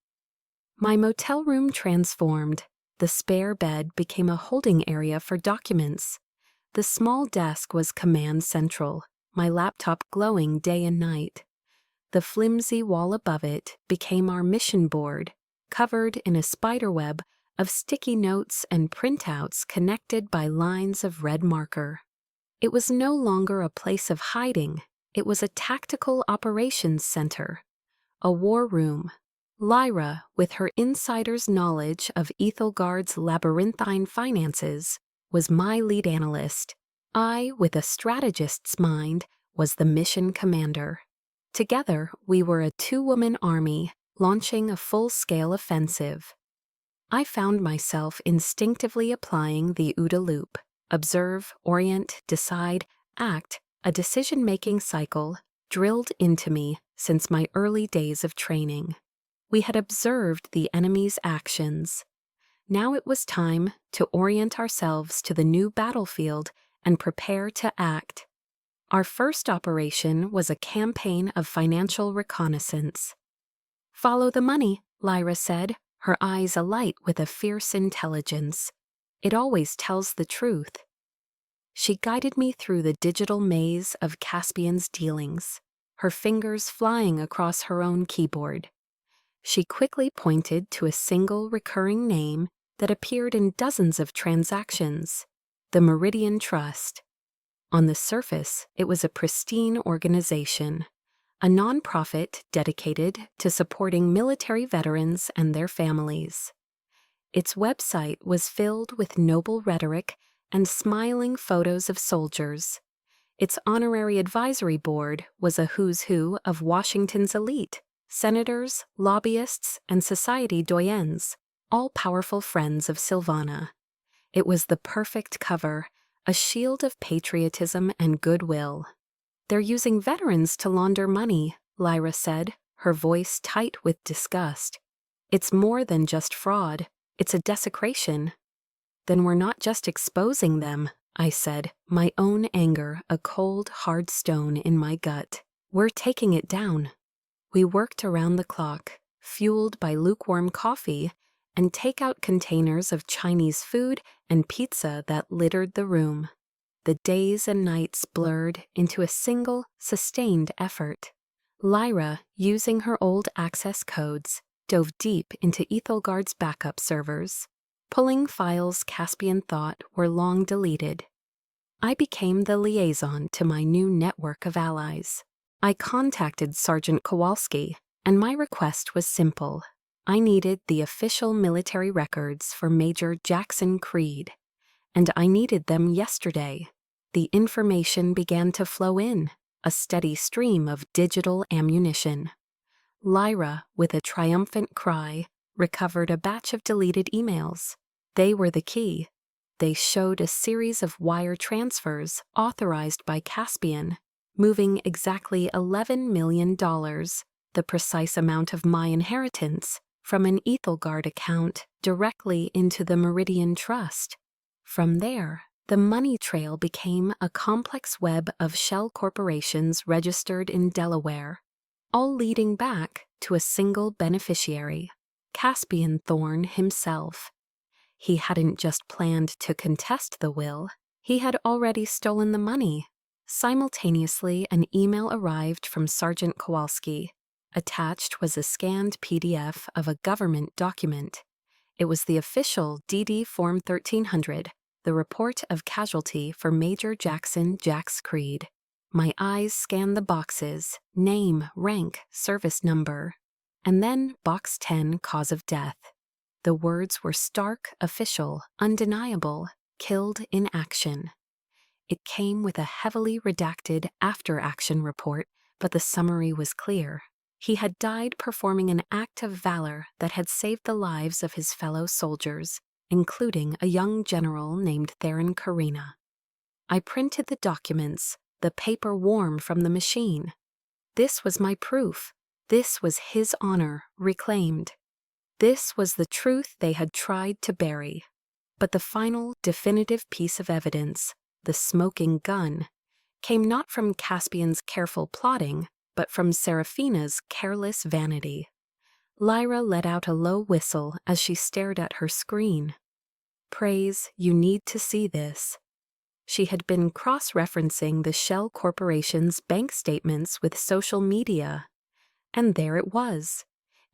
My motel room transformed. The spare bed became a holding area for documents. The small desk was command central, my laptop glowing day and night. The flimsy wall above it became our mission board, covered in a spiderweb of sticky notes and printouts connected by lines of red marker. It was no longer a place of hiding. It was a tactical operations center, a war room. Lyra, with her insider's knowledge of Ethelgard's labyrinthine finances, was my lead analyst. I, with a strategist's mind, was the mission commander. Together, we were a two-woman army launching a full-scale offensive. I found myself instinctively applying the OODA loop: observe, orient, decide, act, a decision-making cycle drilled into me since my early days of training. We had observed the enemy's actions. Now it was time to orient ourselves to the new battlefield and prepare to act. Our first operation was a campaign of financial reconnaissance. "Follow the money," Lyra said, her eyes alight with a fierce intelligence. "It always tells the truth." She guided me through the digital maze of Caspian's dealings, her fingers flying across her own keyboard. She quickly pointed to a single recurring name that appeared in dozens of transactions: the Meridian Trust. On the surface, it was a pristine organization, a nonprofit dedicated to supporting military veterans and their families. Its website was filled with noble rhetoric and smiling photos of soldiers. Its honorary advisory board was a who's who of Washington's elite: senators, lobbyists, and society doyens, all powerful friends of Silvana. It was the perfect cover, a shield of patriotism and goodwill. "They're using veterans to launder money," Lyra said, her voice tight with disgust. "It's more than just fraud. It's a desecration." "Then we're not just exposing them," I said, my own anger a cold, hard stone in my gut. "We're taking it down." We worked around the clock, fueled by lukewarm coffee and take-out containers of Chinese food and pizza that littered the room. The days and nights blurred into a single, sustained effort. Lyra, using her old access codes, dove deep into Ethelgard's backup servers, pulling files Caspian thought were long deleted. I became the liaison to my new network of allies. I contacted Sergeant Kowalski, and my request was simple. I needed the official military records for Major Jackson Creed, and I needed them yesterday. The information began to flow in, a steady stream of digital ammunition. Lyra, with a triumphant cry, recovered a batch of deleted emails. They were the key. They showed a series of wire transfers authorized by Caspian, moving exactly $11 million, the precise amount of my inheritance, from an Ethelgard account directly into the Meridian Trust. From there, the money trail became a complex web of shell corporations registered in Delaware, all leading back to a single beneficiary, Caspian Thorne himself. He hadn't just planned to contest the will, he had already stolen the money. Simultaneously, an email arrived from Sergeant Kowalski. Attached was a scanned PDF of a government document. It was the official DD Form 1300, the report of casualty for Major Jackson Jax Creed. My eyes scanned the boxes: name, rank, service number, and then box 10, cause of death. The words were stark, official, undeniable: killed in action. It came with a heavily redacted after-action report, but the summary was clear. He had died performing an act of valor that had saved the lives of his fellow soldiers, including a young general named Theron Kerena. I printed the documents, the paper warm from the machine. This was my proof. This was his honor, reclaimed. This was the truth they had tried to bury. But the final, definitive piece of evidence, the smoking gun, came not from Caspian's careful plotting, but from Seraphina's careless vanity. Lyra let out a low whistle as she stared at her screen. Praise, you need to see this. She had been cross-referencing the shell corporation's bank statements with social media. And there it was.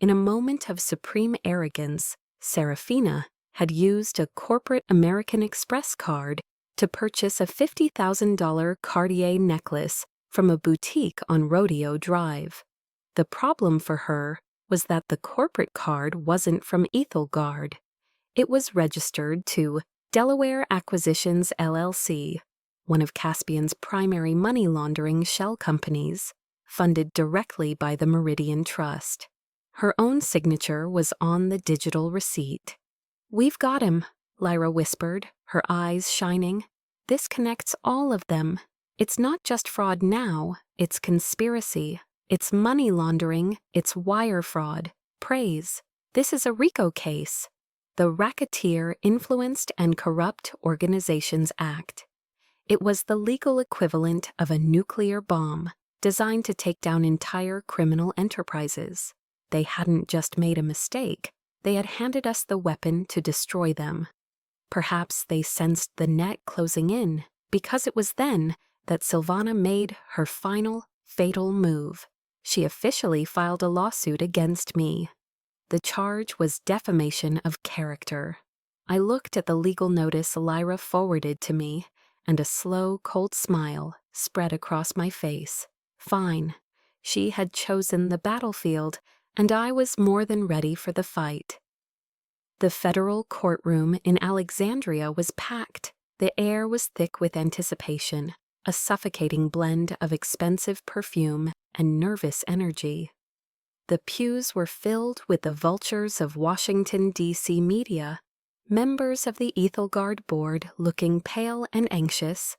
In a moment of supreme arrogance, Seraphina had used a corporate American Express card to purchase a $50,000 Cartier necklace from a boutique on Rodeo Drive. The problem for her was that the corporate card wasn't from Ethelgard. It was registered to Delaware Acquisitions LLC, one of Caspian's primary money laundering shell companies, funded directly by the Meridian Trust. Her own signature was on the digital receipt. "We've got him," Lyra whispered, her eyes shining. "This connects all of them. It's not just fraud now, it's conspiracy. It's money laundering, it's wire fraud. Praise. This is a RICO case. The Racketeer Influenced and Corrupt Organizations Act. It was the legal equivalent of a nuclear bomb, designed to take down entire criminal enterprises. They hadn't just made a mistake, they had handed us the weapon to destroy them. Perhaps they sensed the net closing in, because it was then that Silvana made her final, fatal move. She officially filed a lawsuit against me. The charge was defamation of character. I looked at the legal notice Lyra forwarded to me, and a slow, cold smile spread across my face. Fine. She had chosen the battlefield, and I was more than ready for the fight. The federal courtroom in Alexandria was packed. The air was thick with anticipation, a suffocating blend of expensive perfume and nervous energy. The pews were filled with the vultures of Washington, D.C. media, members of the Ethelgard board looking pale and anxious,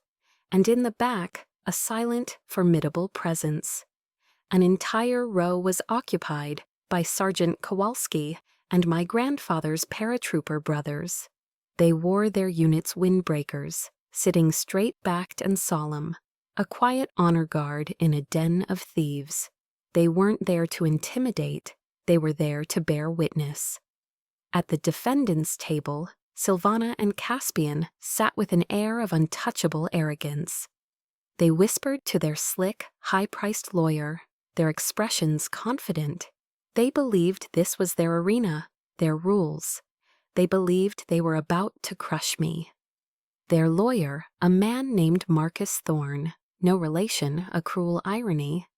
and in the back, a silent, formidable presence. An entire row was occupied by Sergeant Kowalski and my grandfather's paratrooper brothers. They wore their unit's windbreakers, sitting straight-backed and solemn, a quiet honor guard in a den of thieves. They weren't there to intimidate, they were there to bear witness. At the defendant's table, Silvana and Caspian sat with an air of untouchable arrogance. They whispered to their slick, high-priced lawyer, their expressions confident. They believed this was their arena, their rules. They believed they were about to crush me. Their lawyer, a man named Marcus Thorne, no relation, a cruel irony,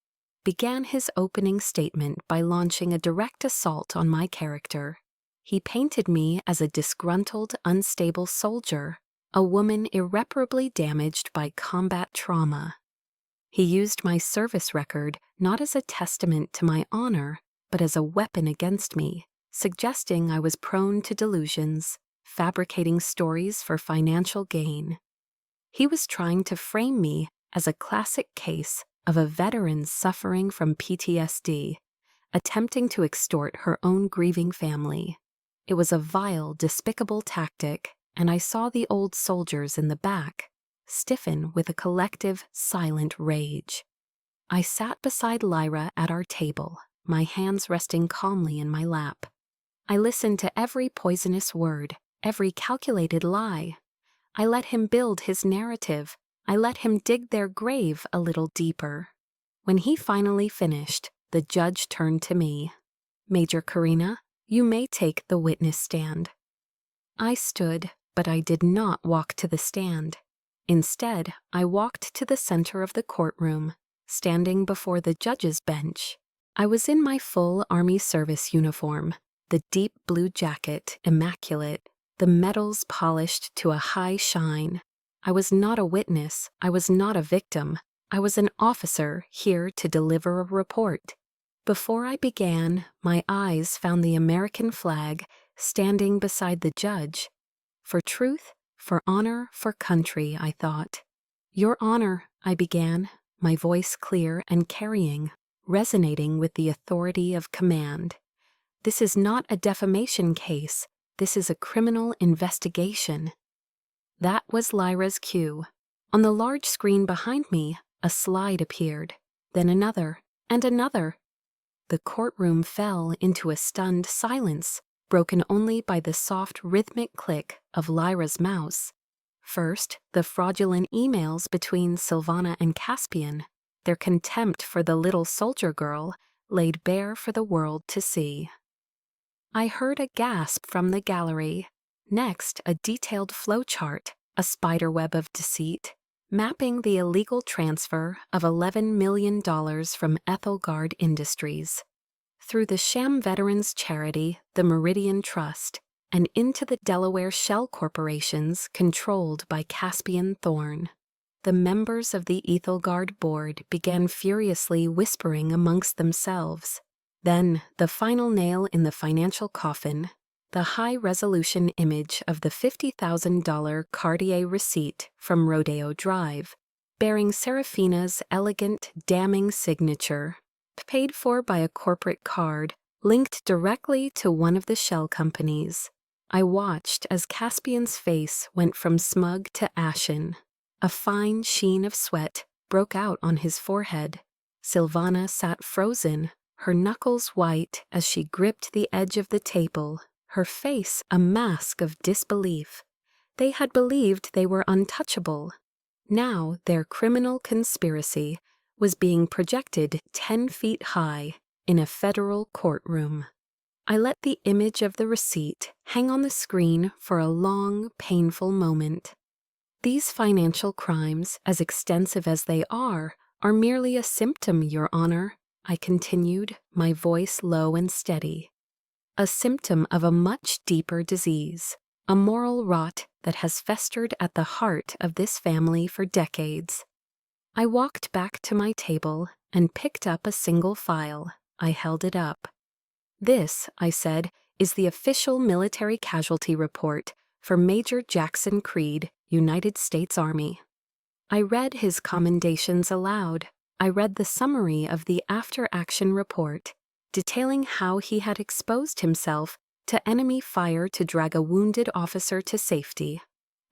began his opening statement by launching a direct assault on my character. He painted me as a disgruntled, unstable soldier, a woman irreparably damaged by combat trauma. He used my service record not as a testament to my honor, but as a weapon against me, suggesting I was prone to delusions, fabricating stories for financial gain. He was trying to frame me as a classic case of a veteran suffering from PTSD, attempting to extort her own grieving family. It was a vile, despicable tactic, and I saw the old soldiers in the back stiffen with a collective, silent rage. I sat beside Lyra at our table, my hands resting calmly in my lap. I listened to every poisonous word, every calculated lie. I let him build his narrative. I let him dig their grave a little deeper. When he finally finished, the judge turned to me. "Major Kerena, you may take the witness stand." I stood, but I did not walk to the stand. Instead, I walked to the center of the courtroom, standing before the judge's bench. I was in my full Army service uniform, the deep blue jacket immaculate, the medals polished to a high shine. I was not a witness, I was not a victim, I was an officer here to deliver a report. Before I began, my eyes found the American flag standing beside the judge. For truth, for honor, for country, I thought. "Your Honor," I began, my voice clear and carrying, resonating with the authority of command. "This is not a defamation case. This is a criminal investigation." That was Lyra's cue. On the large screen behind me, a slide appeared, then another, and another. The courtroom fell into a stunned silence, broken only by the soft rhythmic click of Lyra's mouse. First, the fraudulent emails between Silvana and Caspian, their contempt for the little soldier girl, laid bare for the world to see. I heard a gasp from the gallery. Next, a detailed flowchart, a spiderweb of deceit, mapping the illegal transfer of $11 million from Ethelgard Industries through the sham veterans charity, the Meridian Trust, and into the Delaware shell corporations controlled by Caspian Thorne. The members of the Ethelgard board began furiously whispering amongst themselves. Then, the final nail in the financial coffin, the high-resolution image of the $50,000 Cartier receipt from Rodeo Drive, bearing Serafina's elegant, damning signature, paid for by a corporate card linked directly to one of the shell companies. I watched as Caspian's face went from smug to ashen. A fine sheen of sweat broke out on his forehead. Silvana sat frozen, her knuckles white as she gripped the edge of the table, her face a mask of disbelief. They had believed they were untouchable. Now their criminal conspiracy was being projected 10 feet high in a federal courtroom. I let the image of the receipt hang on the screen for a long, painful moment. These financial crimes, as extensive as they are merely a symptom, Your Honor, I continued, my voice low and steady. A symptom of a much deeper disease, a moral rot that has festered at the heart of this family for decades. I walked back to my table and picked up a single file. I held it up. "This," I said, "is the official military casualty report for Major Jackson Creed, United States Army." I read his commendations aloud. I read the summary of the after-action report, detailing how he had exposed himself to enemy fire to drag a wounded officer to safety,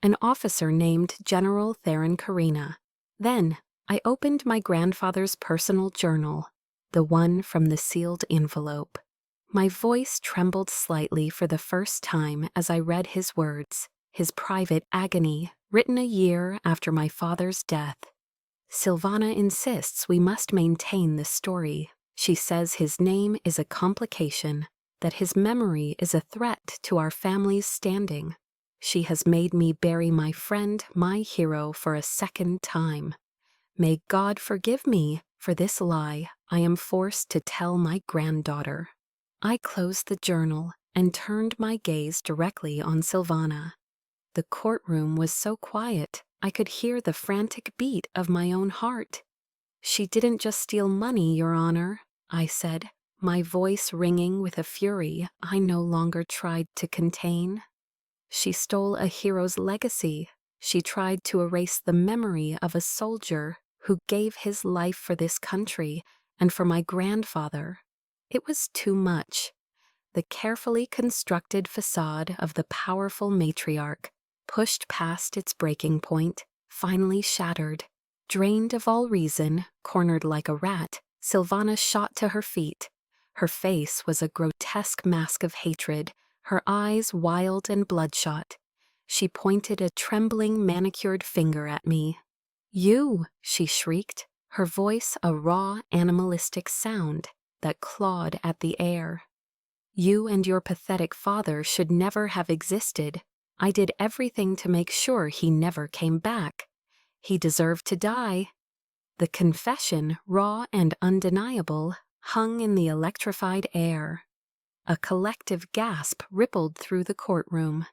an officer named General Theron Kerena. Then, I opened my grandfather's personal journal, the one from the sealed envelope. My voice trembled slightly for the first time as I read his words, his private agony, written a year after my father's death. "Silvana insists we must maintain this story. She says his name is a complication, that his memory is a threat to our family's standing. She has made me bury my friend, my hero, for a second time. May God forgive me for this lie I am forced to tell my granddaughter." I closed the journal and turned my gaze directly on Silvana. The courtroom was so quiet, I could hear the frantic beat of my own heart. "She didn't just steal money, Your Honor," I said, my voice ringing with a fury I no longer tried to contain. She stole a hero's legacy. She tried to erase the memory of a soldier who gave his life for this country and for my grandfather. It was too much. The carefully constructed facade of the powerful matriarch, pushed past its breaking point, finally shattered. Drained of all reason, cornered like a rat, Silvana shot to her feet. Her face was a grotesque mask of hatred, her eyes wild and bloodshot. She pointed a trembling, manicured finger at me. "You!" she shrieked, her voice a raw, animalistic sound that clawed at the air. "You and your pathetic father should never have existed. I did everything to make sure he never came back. He deserved to die." The confession, raw and undeniable, hung in the electrified air. A collective gasp rippled through the courtroom.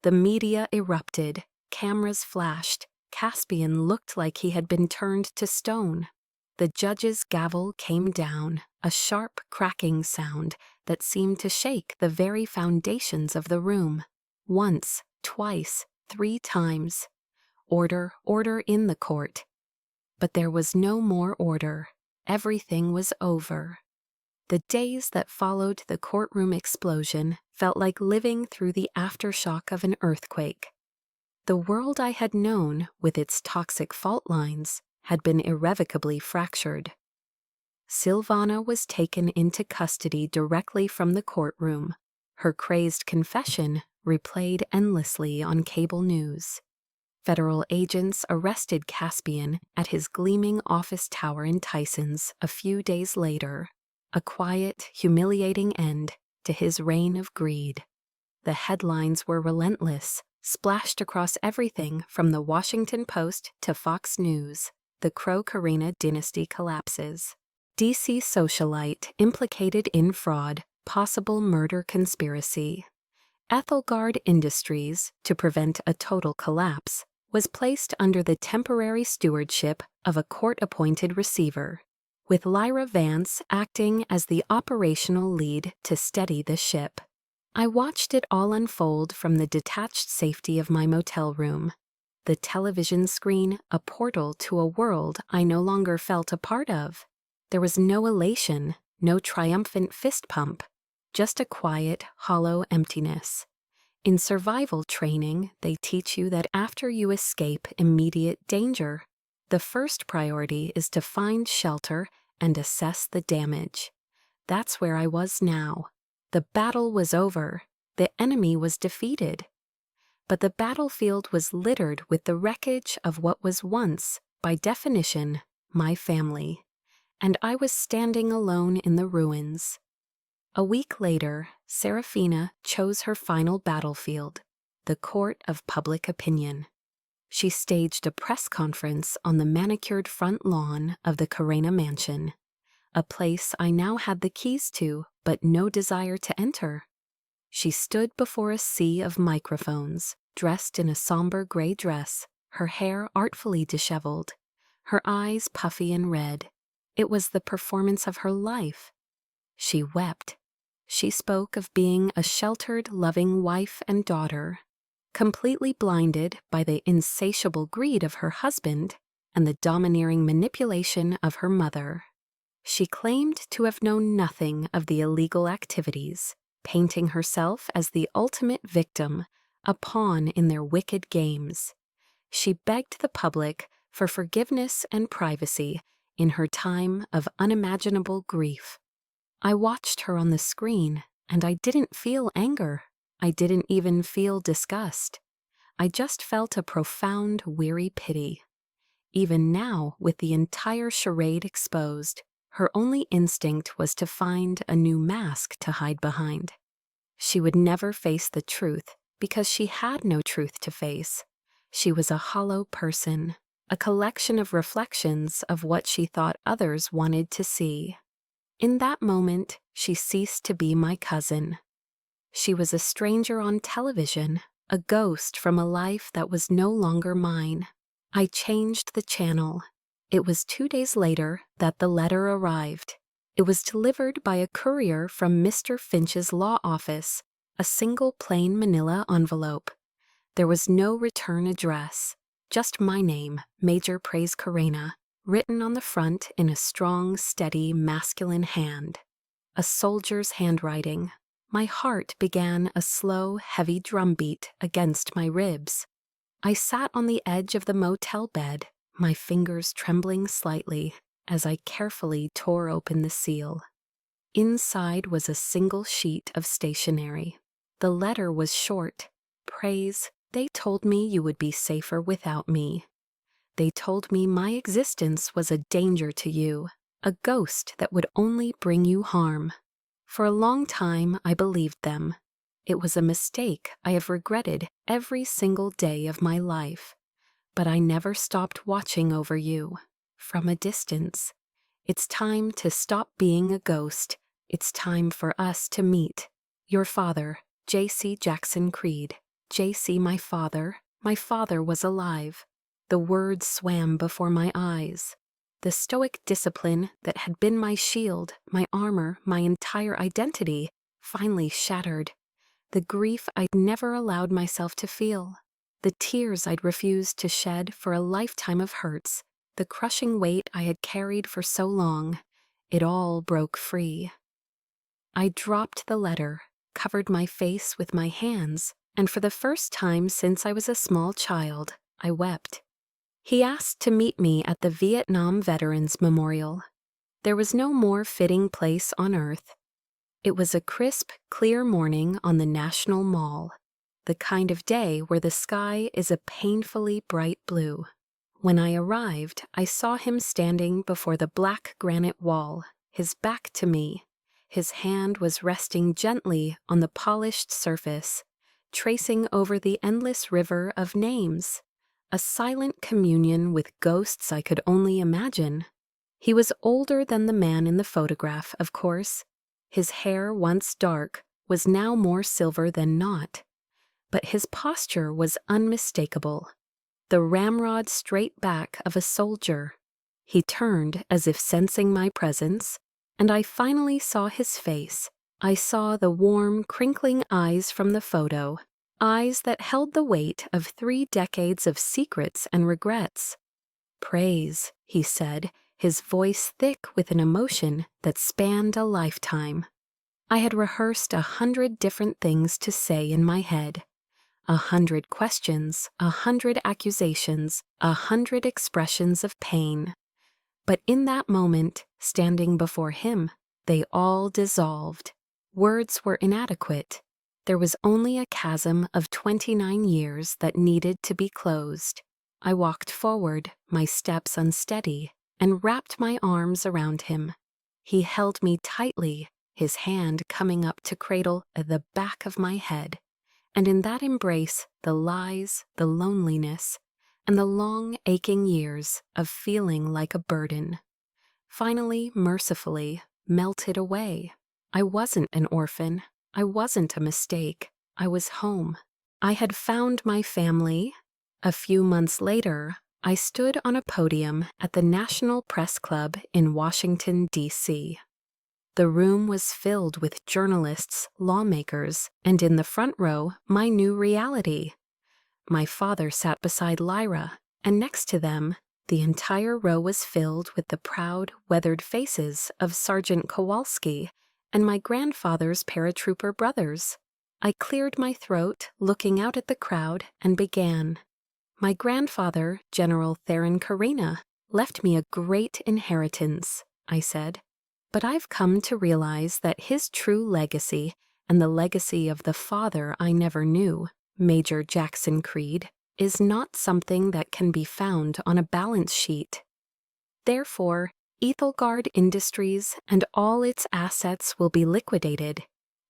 The media erupted, cameras flashed, Caspian looked like he had been turned to stone. The judge's gavel came down, a sharp cracking sound that seemed to shake the very foundations of the room. Once, twice, 3 times. Order, order in the court. But there was no more order. Everything was over. The days that followed the courtroom explosion felt like living through the aftershock of an earthquake. The world I had known, with its toxic fault lines, had been irrevocably fractured. Silvana was taken into custody directly from the courtroom, her crazed confession replayed endlessly on cable news. Federal agents arrested Caspian at his gleaming office tower in Tyson's a few days later, a quiet, humiliating end to his reign of greed. The headlines were relentless, splashed across everything from the Washington Post to Fox News. The Kerena Dynasty Collapses. DC socialite implicated in fraud, possible murder conspiracy. Ethelgard Industries, to prevent a total collapse, was placed under the temporary stewardship of a court-appointed receiver, with Lyra Vance acting as the operational lead to steady the ship. I watched it all unfold from the detached safety of my motel room. The television screen a portal to a world I no longer felt a part of. There was no elation, no triumphant fist pump, just a quiet, hollow emptiness. In survival training, they teach you that after you escape immediate danger, the first priority is to find shelter and assess the damage. That's where I was now. The battle was over. The enemy was defeated. But the battlefield was littered with the wreckage of what was once, by definition, my family. And I was standing alone in the ruins. A week later, Serafina chose her final battlefield, the court of public opinion. She staged a press conference on the manicured front lawn of the Kerena mansion, a place I now had the keys to but no desire to enter. She stood before a sea of microphones, dressed in a somber gray dress, her hair artfully disheveled, her eyes puffy and red. It was the performance of her life. She wept. She spoke of being a sheltered, loving wife and daughter, completely blinded by the insatiable greed of her husband and the domineering manipulation of her mother. She claimed to have known nothing of the illegal activities, painting herself as the ultimate victim, a pawn in their wicked games. She begged the public for forgiveness and privacy in her time of unimaginable grief. I watched her on the screen, and I didn't feel anger. I didn't even feel disgust. I just felt a profound, weary pity. Even now, with the entire charade exposed, her only instinct was to find a new mask to hide behind. She would never face the truth because she had no truth to face. She was a hollow person, a collection of reflections of what she thought others wanted to see. In that moment, she ceased to be my cousin. She was a stranger on television, a ghost from a life that was no longer mine. I changed the channel. It was 2 days later that the letter arrived. It was delivered by a courier from Mr. Finch's law office, a single plain manila envelope, There was no return address, just my name, Major Praise Kerena, written on the front in a strong, steady, masculine hand. A soldier's handwriting. My heart began a slow, heavy drumbeat against my ribs. I sat on the edge of the motel bed, my fingers trembling slightly as I carefully tore open the seal. Inside was a single sheet of stationery. The letter was short. Praise, they told me you would be safer without me. They told me my existence was a danger to you, a ghost that would only bring you harm. For a long time, I believed them. It was a mistake I have regretted every single day of my life. But I never stopped watching over you, from a distance. It's time to stop being a ghost. It's time for us to meet. Your father, J.C. Jackson Creed. J.C. my father was alive. The words swam before my eyes. The stoic discipline that had been my shield, my armor, my entire identity, finally shattered. The grief I'd never allowed myself to feel. The tears I'd refused to shed for a lifetime of hurts. The crushing weight I had carried for so long. It all broke free. I dropped the letter, covered my face with my hands, and for the first time since I was a small child, I wept. He asked to meet me at the Vietnam Veterans Memorial. There was no more fitting place on earth. It was a crisp, clear morning on the National Mall, the kind of day where the sky is a painfully bright blue. When I arrived, I saw him standing before the black granite wall, his back to me. His hand was resting gently on the polished surface, tracing over the endless river of names. A silent communion with ghosts I could only imagine. He was older than the man in the photograph, of course. His hair, once dark, was now more silver than not. But his posture was unmistakable. The ramrod straight back of a soldier. He turned as if sensing my presence, and I finally saw his face. I saw the warm, crinkling eyes from the photo. Eyes that held the weight of 3 decades of secrets and regrets. Praise, he said, his voice thick with an emotion that spanned a lifetime. I had rehearsed 100 different things to say in my head. 100 questions, 100 accusations, 100 expressions of pain. But in that moment, standing before him, they all dissolved. Words were inadequate. There was only a chasm of 29 years that needed to be closed. I walked forward, my steps unsteady, and wrapped my arms around him. He held me tightly, his hand coming up to cradle the back of my head. And in that embrace, the lies, the loneliness, and the long, aching years of feeling like a burden, finally, mercifully, melted away. I wasn't an orphan. I wasn't a mistake. I was home. I had found my family. A few months later, I stood on a podium at the National Press Club in Washington, D.C. The room was filled with journalists, lawmakers, and in the front row, my new reality. My father sat beside Lyra, and next to them, the entire row was filled with the proud, weathered faces of Sergeant Kowalski and my grandfather's paratrooper brothers. I cleared my throat, looking out at the crowd, and began. My grandfather, General Theron Kerena, left me a great inheritance, I said. But I've come to realize that his true legacy, and the legacy of the father I never knew, Major Jackson Creed, is not something that can be found on a balance sheet. Therefore, Ethelgard Industries and all its assets will be liquidated.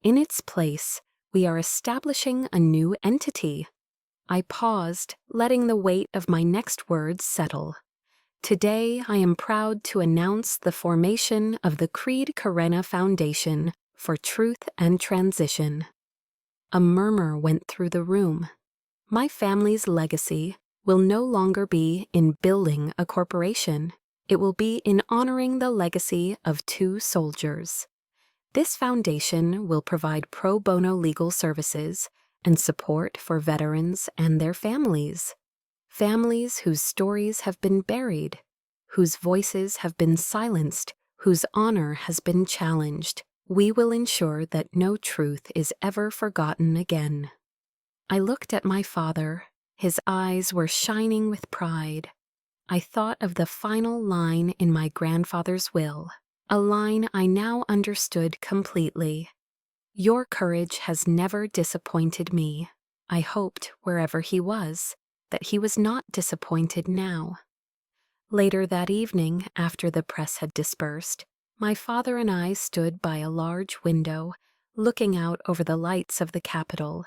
In its place, we are establishing a new entity. I paused, letting the weight of my next words settle. Today, I am proud to announce the formation of the Praise Kerena Foundation for Truth and Transition. A murmur went through the room. My family's legacy will no longer be in building a corporation. It will be in honoring the legacy of 2 soldiers. This foundation will provide pro bono legal services and support for veterans and their families. Families whose stories have been buried, whose voices have been silenced, whose honor has been challenged. We will ensure that no truth is ever forgotten again. I looked at my father. His eyes were shining with pride. I thought of the final line in my grandfather's will, a line I now understood completely. Your courage has never disappointed me. I hoped, wherever he was, that he was not disappointed now. Later that evening, after the press had dispersed, my father and I stood by a large window, looking out over the lights of the Capitol.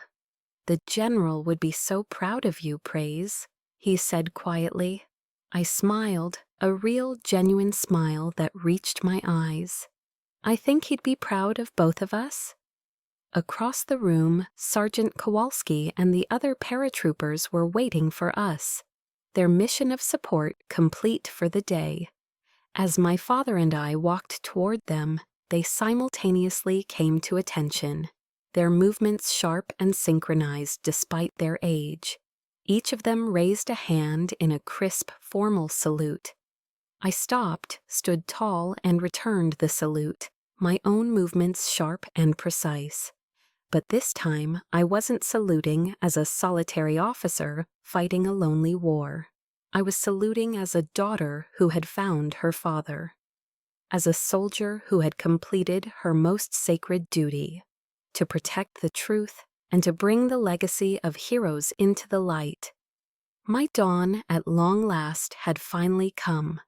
"The general would be so proud of you, Praise," he said quietly. I smiled, a real, genuine smile that reached my eyes. "I think he'd be proud of both of us." Across the room, Sergeant Kowalski and the other paratroopers were waiting for us, their mission of support complete for the day. As my father and I walked toward them, they simultaneously came to attention, their movements sharp and synchronized despite their age. Each of them raised a hand in a crisp, formal salute. I stopped, stood tall, and returned the salute, my own movements sharp and precise. But this time, I wasn't saluting as a solitary officer fighting a lonely war. I was saluting as a daughter who had found her father, as a soldier who had completed her most sacred duty, to protect the truth and to bring the legacy of heroes into the light. My dawn, at long last, had finally come.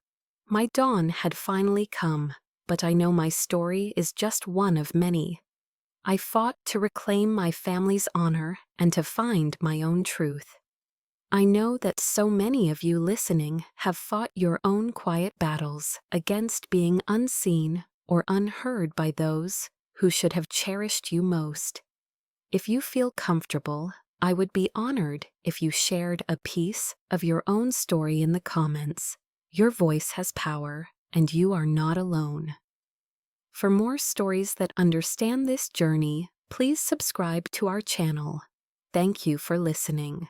My dawn had finally come, but I know my story is just one of many. I fought to reclaim my family's honor and to find my own truth. I know that so many of you listening have fought your own quiet battles against being unseen or unheard by those who should have cherished you most. If you feel comfortable, I would be honored if you shared a piece of your own story in the comments. Your voice has power, and you are not alone. For more stories that understand this journey, please subscribe to our channel. Thank you for listening.